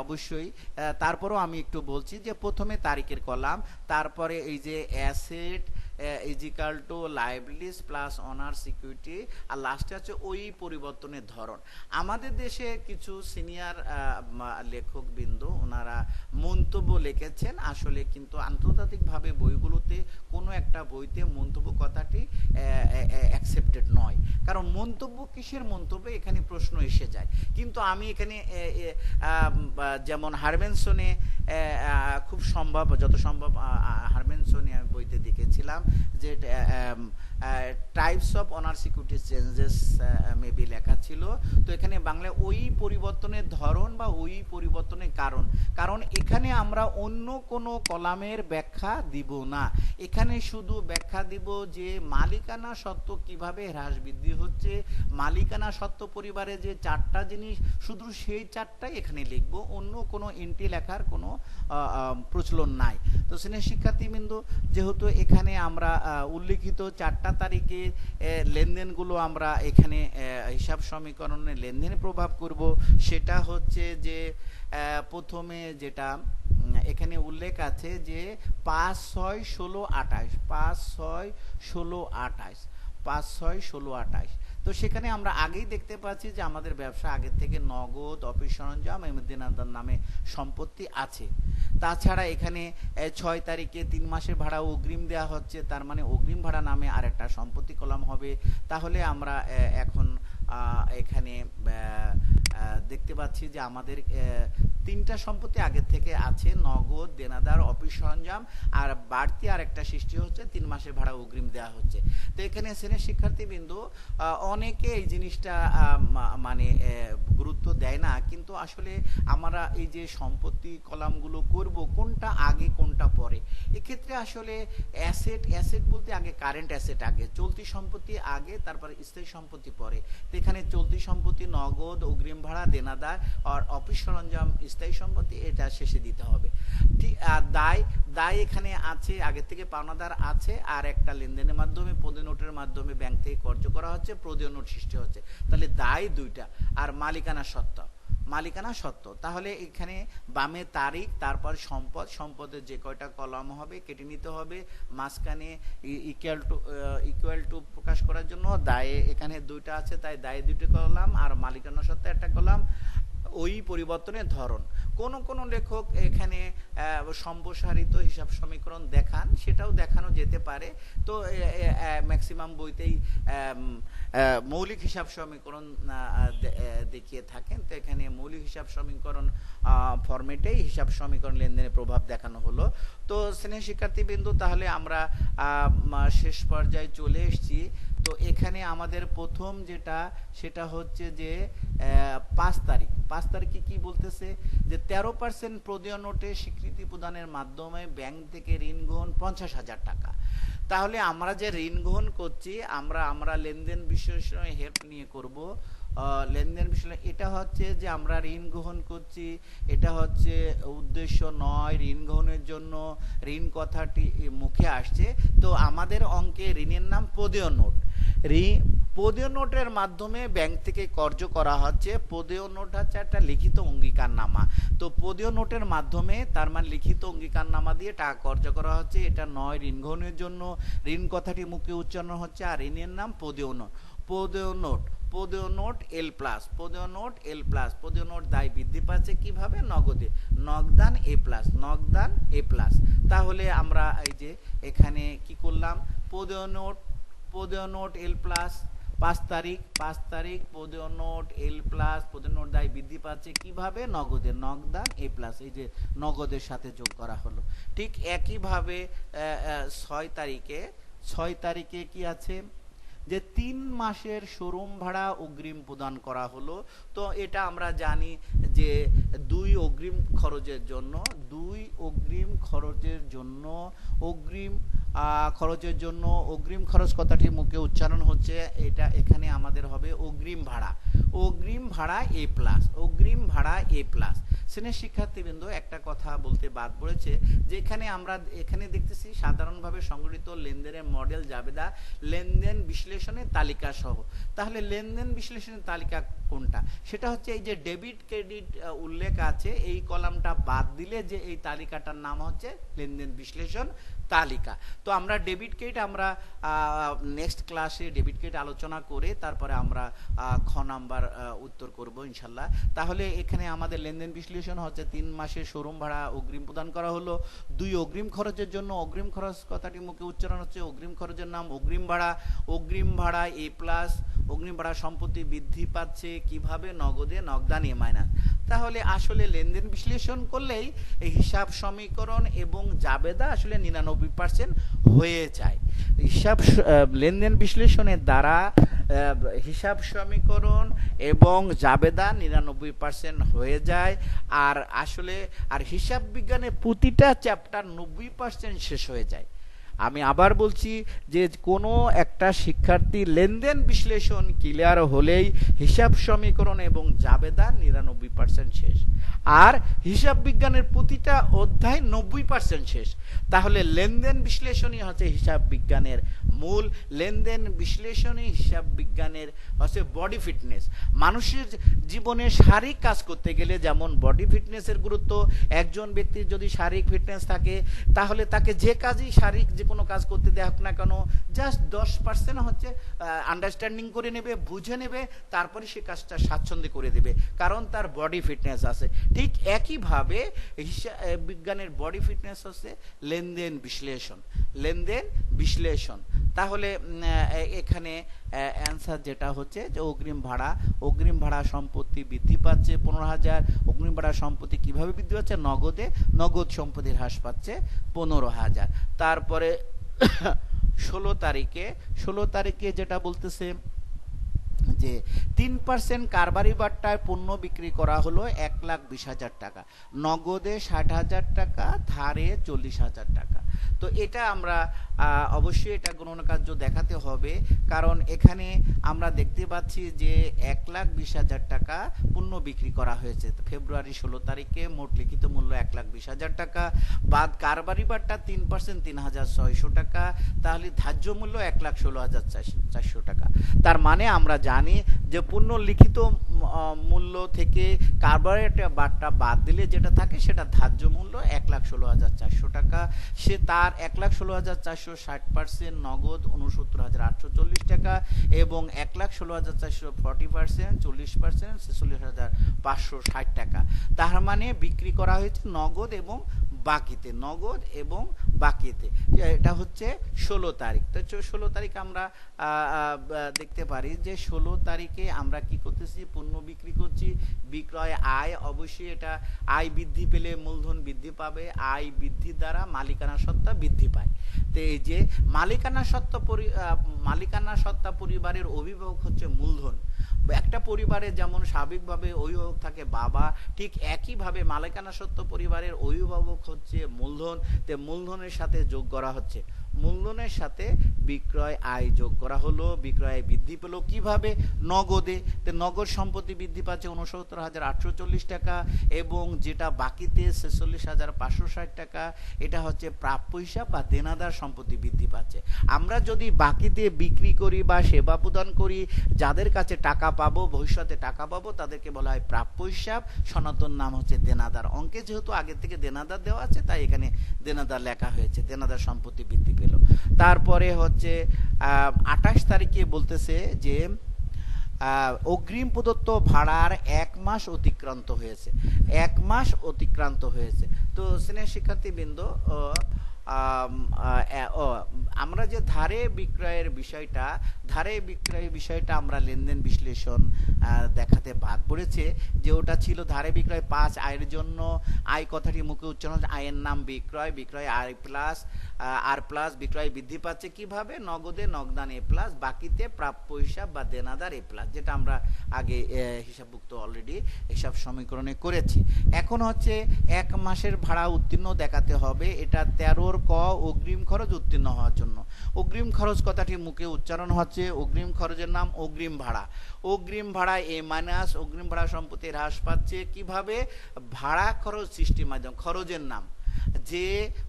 অবশ্যই। তারপরও আমি একটু বলছি যে প্রথমে তারিখের কলাম, তারপরে এই যে asset equal to liabilities plus owner security, আর লাস্টে আছে ওই পরিবর্তনের ধরন। আমাদের দেশে কিছু সিনিয়র লেখকবৃন্দ ওনারা মন্তব্য লিখেছেন, আসলে কিন্তু আন্তর্জাতিকভাবে বইগুলোতে কোনো একটা বইতে মন্তব্য কথাটি অ্যাকসেপ্টেড নয়। কারণ মন্তব্য কিসের মন্তব্য, এখানে প্রশ্ন এসে যায়। কিন্তু আমি এখানে যেমন হারবেনসনে খুব সম্ভব, যত সম্ভব হারবেনসনে আমি বইতে দেখেছিলাম যে types of honour security changes maybe লেখা ছিল। তো এখানে বাংলায় ওই পরিবর্তনের ধরন বা ওই পরিবর্তনের কারণ এখানে আমরা অন্য কোনো কলামের ব্যাখ্যা দিব না, এখানে শুধু ব্যাখ্যা দিব যে মালিকানা সত্ত্ব কিভাবে হ্রাস বৃদ্ধি হচ্ছে, মালিকানা সত্ত্ব পরিবারে যে 4টা জিনিস, শুধু সেই 4টাই এখানে লিখব, অন্য কোনো এন্ট্রি লেখার কোনো প্রচলন নাই। তো শ্রেণীর শিক্ষার্থীবৃন্দ, যেহেতু এখানে আমরা উল্লিখিত 4টা তারিখে লেনদেনগুলো আমরা এখানে হিসাব সমীকরণে লেনদেনের প্রভাব করব, সেটা হচ্ছে যে প্রথমে যেটা এখানে উল্লেখ আছে যে 5, 6, 16, 28, 5, 6, 16, 28, 5, 6, 16, 28। তো সেখানে আমরা আগেই দেখতে পাচ্ছি যে আমাদের ব্যবসা আগের থেকে নগদ, অফিস সরঞ্জাম এবং দেনাদার নামে সম্পত্তি আছে। তাছাড়া এখানে 6 তারিখে 3 মাসের ভাড়া অগ্রিম দেওয়া হচ্ছে, তার মানে অগ্রিম ভাড়া নামে আরেকটা সম্পত্তি কলাম হবে। তাহলে আমরা এখন এখানে দেখতে পাচ্ছি যে আমাদের 3টা সম্পত্তি আগের থেকে আছে, নগদ, দেনাদার, অফিস সরঞ্জাম, আর বাড়তি আরেকটা সৃষ্টি হচ্ছে 3 মাসের ভাড়া অগ্রিম দেওয়া হচ্ছে। তো এখানে শ্রেণীর শিক্ষার্থীবৃন্দ, অনেকে এই জিনিসটা মানে গুরুত্ব দেয় না, কিন্তু আসলে আমরা এই যে সম্পত্তি কলামগুলো করব কোনটা আগে কোনটা পরে, এক্ষেত্রে আসলে অ্যাসেট বলতে আগে কারেন্ট অ্যাসেট আগে, চলতি সম্পত্তি আগে, তারপরে স্থায়ী সম্পত্তি পরে। তো এখানে চলতি সম্পত্তি নগদ, অগ্রিম ভাড়া, দেনাদার আর অফিস সরঞ্জাম, স্থায়ী সম্পত্তি, এটা শেষে দিতে হবে। ঠিক, আর দায় এখানে আছে, আগের থেকে পাওনাদার আছে, আর একটা লেনদেনের মাধ্যমে প্রদেয় নোটের মাধ্যমে ব্যাংক থেকে কর্য করা হচ্ছে, প্রদেয় নোট সৃষ্টি হচ্ছে। তাহলে দায় 2টা, আর মালিকানা সত্ত্ব। তাহলে এখানে বামে তারিখ, তারপর সম্পদের যে কয়টা কলাম হবে কেটে নিতে হবে, মাঝখানে ইকুয়াল টু প্রকাশ করার জন্য দায়ে এখানে 2টা আছে, তাই দায়ে 2টি কলাম, আর মালিকানা সত্ত্বে একটা কলাম। ওই পরিবর্তনের ধরন, কোন কোন লেখক এখানে সম্প্রসারিত হিসাব সমীকরণ দেখান, সেটাও দেখানো যেতে পারে। তো ম্যাক্সিমাম বইতেই মৌলিক হিসাব সমীকরণ দেখিয়ে থাকেন। তো এখানে মৌলিক হিসাব সমীকরণ ফরম্যাটেই হিসাব সমীকরণ লেনদেনের প্রভাব দেখানো হলো। তো স্নেহ শিক্ষার্থীবৃন্দু, তাহলে আমরা শেষ পর্যায়ে চলে এসেছি। তো এখানে আমাদের প্রথম যেটা, সেটা হচ্ছে যে 5 তারিখ। 5 তারিখে কি বলতেছে যে 13% প্রদেয় নোটে স্বীকৃতি প্রদানের মাধ্যমে ব্যাংক থেকে ঋণ গ্রহণ 50,000 টাকা। তাহলে আমরা যে ঋণ গ্রহণ করছি, আমরা লেনদেন বিশ্লেষণে হেল্প নিয়ে করব। লেনদেন বিশ্লেষণ, এটা হচ্ছে যে আমরা ঋণ গ্রহণ করছি, এটা হচ্ছে উদ্দেশ্য নয়। ঋণ গ্রহণের জন্য ঋণ কথাটি মুখে আসছে। তো আমাদের অঙ্কে ঋণের নাম প্রদেয় নোট। প্রদেয় নোটের মাধ্যমে ব্যাংক থেকে কর্য করা হচ্ছে। প্রদেয় নোট হচ্ছে একটা লিখিত অঙ্গীকারনামা। তো প্রদেয় নোটের মাধ্যমে, তার মানে লিখিত অঙ্গীকারনামা দিয়ে টাকা কর্য করা হচ্ছে। এটা নয় ঋণ গ্রহণের জন্য। ঋণ কথাটি মুখে উচ্চারণ হচ্ছে, আর ঋণের নাম প্রদেয় নোট। প্রদেয় নোট, প্রদেয় নোট এল প্লাস, প্রদেয় নোট এল প্লাস। প্রদেয় নোট দায় বৃদ্ধি পাচ্ছে কিভাবে? নগদে। নগদান এ প্লাস, নগদান এ প্লাস। তাহলে আমরা এই যে এখানে কি করলাম, প্রদেয় নোট, প্রদেয় নোট এল প্লাস 5 তারিখ, 5 তারিখ প্রদেয় নোট এল প্লাস। প্রদেয় নোট দায় বৃদ্ধি পাচ্ছে কিভাবে? নগদে, নগদান এ প্লাস। এই যে নগদের সাথে যোগ করা হলো। ঠিক একইভাবে 6 তারিখে, 6 তারিখে কি আছে যে 3 মাসের শোরুম ভাড়া অগ্রিম প্রদান করা হলো। তো এটা আমরা জানি যে 2 অগ্রিম খরচের জন্য, 2 অগ্রিম খরচের জন্য, অগ্রিম খরচের জন্য অগ্রিম খরচ কথাটি মুখে উচ্চারণ হচ্ছে, এটা এখানে আমাদের হবে অগ্রিম ভাড়া। অগ্রিম ভাড়া এ প্লাস, অগ্রিম ভাড়া এ প্লাস। শ্রেণীর শিক্ষার্থীবৃন্দ, একটা কথা বলতে বাদ পড়েছে যে আমরা এখানে দেখতেছি সাধারণভাবে সংগঠিত লেনদেনের মডেল জাবেদা লেনদেন বিশ্লেষণের তালিকা সহ। তাহলে লেনদেন বিশ্লেষণের তালিকা কোনটা? সেটা হচ্ছে এই যে ডেবিট ক্রেডিট উল্লেখ আছে, এই কলামটা বাদ দিলে যে এই তালিকাটার নাম হচ্ছে লেনদেন বিশ্লেষণ তালিকা। তো আমরা ডেবিট ক্রেডিট, আমরা নেক্সট ক্লাসে ডেবিট ক্রেডিট আলোচনা করে তারপরে আমরা খ নাম্বার উত্তর করব ইনশাল্লাহ। তাহলে এখানে আমাদের লেনদেন বিশ্লেষণ হচ্ছে 3 মাসের শোরুম ভাড়া অগ্রিম প্রদান করা হলো। 2 অগ্রিম খরচের জন্য, অগ্রিম খরচ কথাটি মুখে উচ্চারণ হচ্ছে, অগ্রিম খরচের নাম অগ্রিম ভাড়া। অগ্রিম ভাড়া এ প্লাস। অগ্রিম ভাড়া সম্পত্তি বৃদ্ধি পাচ্ছে কিভাবে? নগদে, নগদান এ মাইনাস। তাহলে আসলে লেনদেন বিশ্লেষণ করলেই এই হিসাব সমীকরণ এবং জাবেদা আসলে 99% হয়ে যায়। লেনদেন বিশ্লেষণের দ্বারা হিসাব সমীকরণ এবং জাবেদা 99% হয়ে যায়। আর আসলে হিসাব বিজ্ঞানের প্রতিটা চ্যাপ্টার 90% শেষ হয়ে যায়। আমি আবার বলছি যে কোনো একটা শিক্ষার্থী লেনদেন বিশ্লেষণ ক্লিয়ার হলেই হিসাব সমীকরণ এবং জাবেদা 99% শেষ। আর হিসাব বিজ্ঞানের প্রতিটা অধ্যায় 90% শেষ। তাহলে লেনদেন বিশ্লেষণই হচ্ছে হিসাব বিজ্ঞানের মূল। লেনদেন বিশ্লেষণই হিসাব বিজ্ঞানের হচ্ছে বডি ফিটনেস। মানুষের জীবনে শারীরিক কাজ করতে গেলে যেমন বডি ফিটনেসের গুরুত্ব, একজন ব্যক্তির যদি শারীরিক ফিটনেস থাকে তাহলে তাকে যে কাজই শারীরিক যে কোনো কাজ করতে দেখ না কেন, জাস্ট 10% হচ্ছে আন্ডারস্ট্যান্ডিং করে নেবে, বুঝে নেবে, তারপরে সে কাজটা স্বাচ্ছন্দ্যে করে দেবে, কারণ তার বডি ফিটনেস আছে। ঠিক একইভাবে বিজ্ঞানের বডি ফিটনেস হচ্ছে লেনদেন বিশ্লেষণ, লেনদেন বিশ্লেষণ। তাহলে এখানে অ্যান্সার যেটা হচ্ছে যে অগ্রিম ভাড়া সম্পত্তি বৃদ্ধি পাচ্ছে 15,000। অগ্রিম ভাড়া সম্পত্তি কিভাবে বৃদ্ধি পাচ্ছে? নগদে, নগদ সম্পত্তির হ্রাস পাচ্ছে 15,000। তারপরে 16 তারিখে যেটা বলতেছে যে 3% কারবারি বাট্টায় পণ্য বিক্রি করা হলো 1,20,000 টাকা, নগদে 60,000 টাকা, ধারে 40,000 টাকা। তো এটা আমরা অবশ্যই এটা গণনা কার্য দেখাতে হবে, কারণ এখানে আমরা দেখতে পাচ্ছি যে 1,20,000 টাকা পণ্য বিক্রি করা হয়েছে ফেব্রুয়ারি 16 তারিখে। মোট লিখিত মূল্য 1,20,000 টাকা, বাদ কারবারি বাট্টা 3% 3,600 টাকা, তাহলে ধার্য মূল্য 1,16,400 টাকা। তার মানে আমরা জানি যে পণ্য লিখিত মূল্য থেকে কারবারি বাট্টা বাদ দিলে যেটা থাকে সেটা ধার্য মূল্য 1,16,400 টাকা। তার 1,16,460% নগদ 69,840 টাকা এবং 1,16,400 40%, 40% 46,560 টাকা। তার মানে বিক্রি করা হয়েছে নগদ এবং বাকিতে, নগদ এবং বাকিতে। এটা হচ্ছে 16 তারিখ। তো 16 তারিখ আমরা দেখতে পারি যে 16 তারিখে আমরা কি করতেছি, পণ্য বিক্রি করছি। বিক্রয় আয়, অবশ্যই এটা আয় বৃদ্ধি পেলে মূলধন বৃদ্ধি পাবে, আয় বৃদ্ধির দ্বারা মালিকানা সত্তা বৃদ্ধি পায়। তো এই যে মালিকানা সত্তা পরিবারের অভিভাবক হচ্ছে মূলধন। একটা পরিবারে যেমন স্বাভাবিকভাবে অভিভাবক থাকে বাবা, ঠিক একইভাবে মালিকানা সত্ত্ব পরিবারের অভিভাবক হচ্ছে মূলধন। তে মূলধনের সাথে যোগ করা হচ্ছে, মূলধনের সাথে বিক্রয় আয় যোগ করা হলো, বিক্রয় আয় বৃদ্ধি পেল কিভাবে, নগদে। তো নগদ সম্পত্তি বৃদ্ধি পাচ্ছে 69,840 টাকা এবং যেটা বাকিতে 46,560 টাকা, এটা হচ্ছে প্রাপ্য হিসাব বা দেনাদার সম্পত্তি বৃদ্ধি পাচ্ছে। আমরা যদি বাকিতে বিক্রি করি বা সেবা প্রদান করি, যাদের কাছে টাকা পাবো, ভবিষ্যতে টাকা পাবো, তাদেরকে বলা হয় প্রাপ্য হিসাব, সনাতন নাম হচ্ছে দেনাদার। অঙ্কে যেহেতু আগে থেকে দেনাদার দেওয়া আছে, তাই এখানে দেনাদার লেখা হয়েছে, দেনাদার সম্পত্তি বৃদ্ধি পেল। তারপরে হচ্ছে 28 তারিখে বলতেছে যে অগ্রিম প্রদত্ত ভাড়ার 1 মাস অতিক্রান্ত হয়েছে, 1 মাস অতিক্রান্ত হয়েছে। তো স্নেহের শিক্ষার্থীবৃন্দ, আমরা যে ধারে বিক্রয়ের বিষয়টা আমরা লেনদেন বিশ্লেষণ দেখাতে বাদ পড়েছে, যে ওটা ছিল ধারে বিক্রয় 5, আয়ের জন্য আয় কথাটি মুখে উচ্চারণ, আয়ের নাম বিক্রয়, বিক্রয় আয় প্লাস আর প্লাস, বিক্রয় বৃদ্ধি পাচ্ছে কিভাবে, নগদে নগদান এ প্লাস, বাকিতে প্রাপ্য হিসাব বা দেনাদার এ প্লাস, যেটা আমরা আগে হিসাবভুক্ত অলরেডি হিসাব সমীকরণে করেছি। এখন হচ্ছে 1 মাসের ভাড়া উত্তীর্ণ দেখাতে হবে। এটা 13 ক অগ্রিম খরচ উত্তীর্ণ হওয়ার জন্য। অগ্রিম খরচ কথাটি মুখে উচ্চারণ হচ্ছে, অগ্রিম খরচের নাম অগ্রিম ভাড়া। অগ্রিম ভাড়া এ মাইনাস, অগ্রিম ভাড়া সম্পত্তি হ্রাস পাচ্ছে কিভাবে, ভাড়া খরচ সৃষ্টির মাধ্যমে, খরচের নাম যে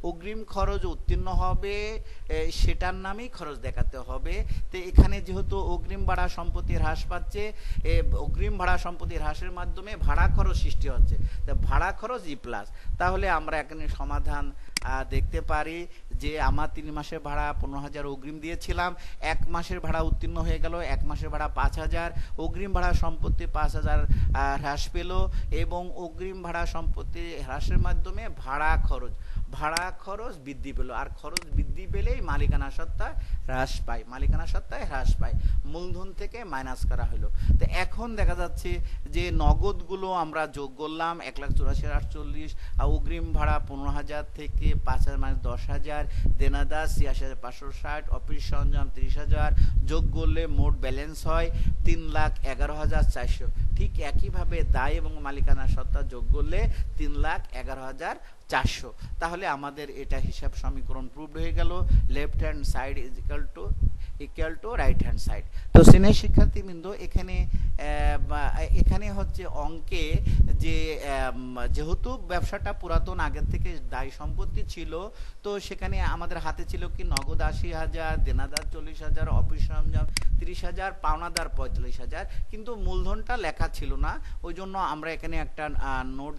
অগ্রিম খরচ উত্তীর্ণ হবে সেটার নামেই খরচ দেখাতে হবে। তো এখানে যেহেতু অগ্রিম ভাড়া সম্পত্তি হ্রাস পাচ্ছে, অগ্রিম ভাড়া সম্পত্তি হ্রাসের মাধ্যমে ভাড়া খরচ সৃষ্টি হচ্ছে, তো ভাড়া খরচ ই প্লাস। তাহলে আমরা এখানে সমাধান দেখতে পারি যে আমার 3 মাসের ভাড়া 15,000 অগ্রিম দিয়েছিলাম, 1 মাসের ভাড়া উত্তীর্ণ হয়ে গেল, 1 মাসের ভাড়া 5,000, অগ্রিম ভাড়া সম্পত্তি 5,000 হ্রাস পেল এবং অগ্রিম ভাড়া সম্পত্তি হ্রাসের মাধ্যমে ভাড়া খরচ বৃদ্ধি পেল। আর খরচ বৃদ্ধি পেলেই মালিকানা সত্তা হ্রাস পায়, মালিকানা সত্তায় হ্রাস পায়, মূলধন থেকে মাইনাস করা হলো। তো এখন দেখা যাচ্ছে যে নগদগুলো আমরা যোগ করলাম, 1,84,840, অগ্রিম ভাড়া 15,000 থেকে 5,000 মানে 10,000, দেনাদার 86,560, অফিস সরঞ্জাম 30,000, যোগ করলে মোট ব্যালেন্স হয় 3,11,400। ঠিক একইভাবে দায় এবং মালিকানা সত্তা যোগ করলে 3,11,400। তাহলে আমাদের এটা হিসাব সমীকরণ প্রুভড হয়ে গেল, left hand side is equal two right hand side. তো স্নেহের শিক্ষার্থীবৃন্দ, এখানে হচ্ছে অঙ্কে যে যেহেতু ব্যবসাটা পুরাতন, আগের থেকে দায় সম্পত্তি ছিল, তো সেখানে আমাদের হাতে ছিল কি, নগদ 80,000, দেনাদার 40,000, অফিস সরঞ্জাম 30,000, পাওনাদার 45,000, কিন্তু মূলধনটা লেখা ছিল না। ওই জন্য আমরা এখানে একটা নোট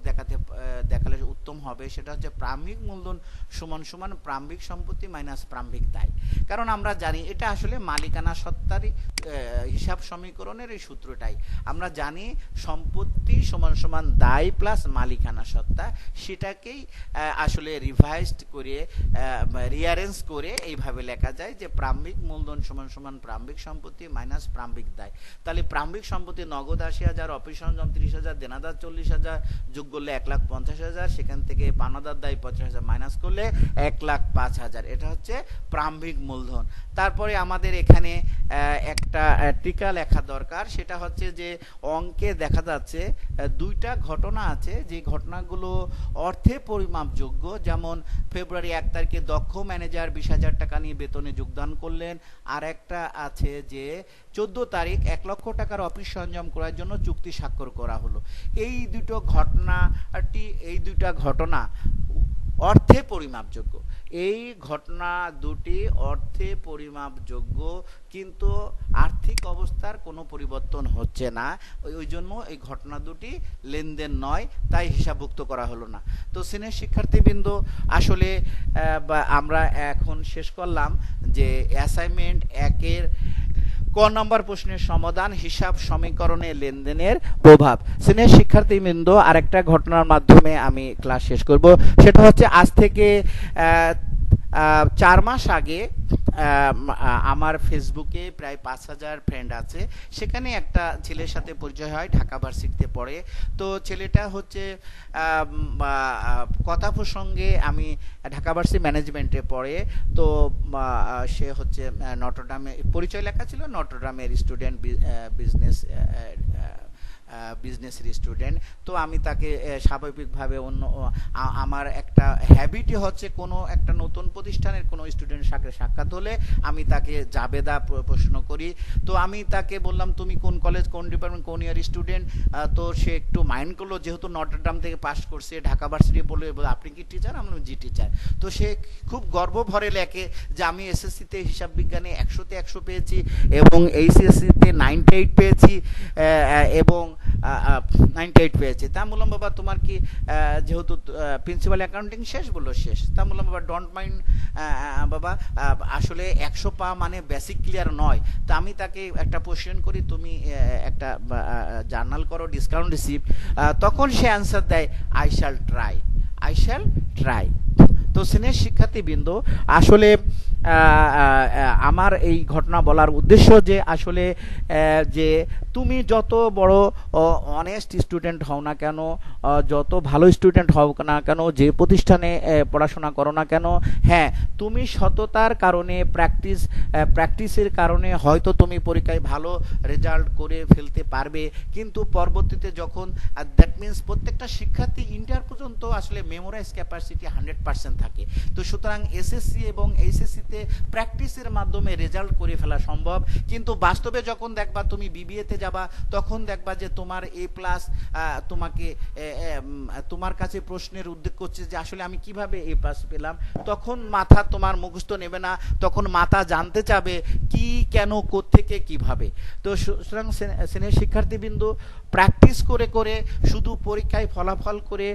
দেখালে উত্তম হবে, সেটা হচ্ছে প্রারম্ভিক মূলধন সমান সমান প্রারম্ভিক সম্পত্তি মাইনাস প্রারম্ভিক দায়। কারণ আমরা জানি এটা আসলে মালিকানা সত্তারই হিসাব সমীকরণের এই সূত্রটাই আমরা জানি, সম্পত্তি সমান সমান দায় প্লাস মালিকানা সত্তা, সেটাকেই আসলে রিভাইজড করে রিঅ্যারেঞ্জ করে এইভাবে লেখা যায় যে প্রারম্ভিক মূলধন সমান সমান প্রারম্ভিক সম্পত্তি মাইনাস প্রারম্ভিক দায়। তাহলে প্রারম্ভিক সম্পত্তি নগদ 80,000, অফিস সরঞ্জাম 30,000, দেনাদার 40,000, যোগ করলে 1,50,000, সেখান থেকে পাওনাদার দায় 50,000 মাইনাস করলে 1,05,000। এটা হচ্ছে প্রারম্ভিক মূলধন। তারপরে আমাদের এখানে একটা টিকা লেখা দরকার, সেটা হচ্ছে যে অঙ্কে দেখা যাচ্ছে 2টা ঘটনা আছে, যে ঘটনাগুলো অর্থে পরিমাপযোগ্য। যেমন ফেব্রুয়ারি 1 তারিখে দক্ষ ম্যানেজার 20,000 টাকা নিয়ে বেতনে যোগদান করলেন। আর একটা আছে যে 14 তারিখ 1 লক্ষ টাকার অফিস সরঞ্জাম করার জন্য চুক্তি স্বাক্ষর করা হলো। এই দুটা ঘটনা অর্থে পরিমাপযোগ্য। এই ঘটনা দুটি অর্থে পরিমাপযোগ্য, কিন্তু আর্থিক অবস্থার কোনো পরিবর্তন হচ্ছে না, ওই জন্য এই ঘটনা দুটি লেনদেন নয়, তাই হিসাবভুক্ত করা হলো না। তো শ্রেণীর শিক্ষার্থীবৃন্দ, আসলে আমরা এখন শেষ করলাম যে অ্যাসাইনমেন্ট 1-এর ক নম্বর প্রশ্নের সমাধান, হিসাব সমীকরণে লেনদেনের প্রভাব। শ্রেণীর শিক্ষার্থীবৃন্দ, আরেকটা ঘটনার মাধ্যমে আমি ক্লাস শেষ করব। সেটা হচ্ছে আজ থেকে 4 মাস আগে আমার ফেসবুকে প্রায় 5,000 ফ্রেন্ড আছে, সেখানে একটা ছেলের সাথে পরিচয় হয়, ঢাকা ভার্সিটিতে পড়ে। তো ছেলেটা হচ্ছে কথা প্রসঙ্গে, আমি ঢাকা ভার্সিটি ম্যানেজমেন্টে পড়ে, তো সে হচ্ছে নটরডামে পরিচয় লেখা ছিল, নটরডামের স্টুডেন্ট, বিজনেসের স্টুডেন্ট। তো আমি তাকে স্বাভাবিকভাবে আমার একটা হ্যাবিটই হচ্ছে কোনো একটা নতুন প্রতিষ্ঠানের কোনো স্টুডেন্টের সাথে সাক্ষাৎ হলে আমি তাকে জাবেদা প্রশ্ন করি। তো আমি তাকে বললাম, তুমি কোন কলেজ, কোন ডিপার্টমেন্ট, কোন ইয়ার স্টুডেন্ট? তো সে একটু মাইন্ড করলো, যেহেতু নটরডাম থেকে পাস করছে, ঢাকা ভার্সিটি বলে, আপনি কি টিচার? আমি বললাম জি টিচার। তো সে খুব গর্ব ভরে লেখে যে আমি এসএসসিতে হিসাব বিজ্ঞানে 100-তে 100 পেয়েছি এবং এইচএসসিতে 98 পেয়েছি এবং 98 পেয়েছে। তা বললাম, বাবা তোমার কি যেহেতু প্রিন্সিপাল অ্যাকাউন্টিং শেষ? বললো শেষ। তা বললাম, বাবা ডোন্ট মাইন্ড বাবা, আসলে 100 পাওয়া মানে বেসিক ক্লিয়ার নয়। তা আমি তাকে একটা কোশ্চেন করি, তুমি একটা জার্নাল করো, ডিসকাউন্ট রিসিপ্ট। তখন সে অ্যান্সার দেয়, আই শ্যাল ট্রাই। তো শ্রেণীর শিক্ষার্থীবৃন্দ, আসলে আমার এই ঘটনা বলার উদ্দেশ্য যে আসলে যে তুমি যত বড় অনেস্ট স্টুডেন্ট হও না কেন, যত ভালো স্টুডেন্ট হও না কেন, যে প্রতিষ্ঠানে পড়াশোনা করো না কেন, হ্যাঁ তুমি সততার কারণে, প্র্যাকটিসের কারণে হয়তো তুমি পরীক্ষায় ভালো রেজাল্ট করে ফেলতে পারবে, কিন্তু পরবর্তীতে যখন, দ্যাট মিনস প্রত্যেকটা শিক্ষার্থী ইন্টার পর্যন্ত আসলে মেমোরাইজ ক্যাপাসিটি 100% থাকে। তো সুতরাং এসএসসি এবং এইচএসসিতে প্র্যাকটিসের মাধ্যমে রেজাল্ট করে ফেলা সম্ভব, কিন্তু বাস্তবে যখন দেখবা তুমি বিবিএতে যাবা, তখন দেখবা যে তোমার A+, তোমাকে তোমার কাছে প্রশ্নের উদ্বেগ করছে যে আসলে আমি কিভাবে A+ পেলাম, তখন মাথা তোমার মুখস্থ নেবে না, তখন মাথা জানতে চাবে কি, কেন, কোত্থেকে, কিভাবে। তো সুতরাং শ্রেণীর শিক্ষার্থীবৃন্দ, প্র্যাকটিস করে করে, শুধু পরীক্ষায় ফলাফল করে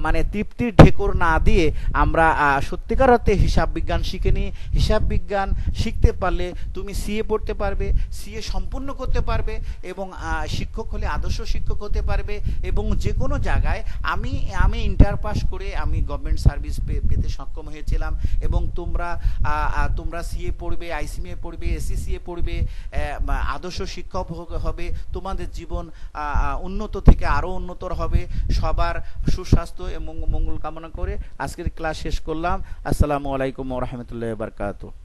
মানে তৃপ্তির ঢেকুর না দিয়ে আমরা সত্যিকার অর্থে হিসাব বিজ্ঞান শিখে নিই। হিসাব বিজ্ঞান শিখতে পারলে তুমি সিএ পড়তে পারবে, সিএ সম্পূর্ণ করতে পারবে এবং শিক্ষক হলে আদর্শ শিক্ষক হতে পারবে, এবং যে কোনো জায়গায় আমি ইন্টার পাস করে আমি গভর্নমেন্ট সার্ভিস পেতে সক্ষম হয়েছিলাম, এবং তোমরা সিএ পড়বে, আইসিএমএ পড়বে, এসসিসিএ পড়বে, আদর্শ শিক্ষক হবে, তোমাদের জীবন উন্নত থেকে আরও উন্নতর হবে। সবার সুস্বাস্থ্য এবং মঙ্গল কামনা করে আজকের ক্লাস শেষ করলাম। আসসালামু আলাইকুম ওয়া রাহমাতুল্লাহি ওয়া বারাকাতুহু।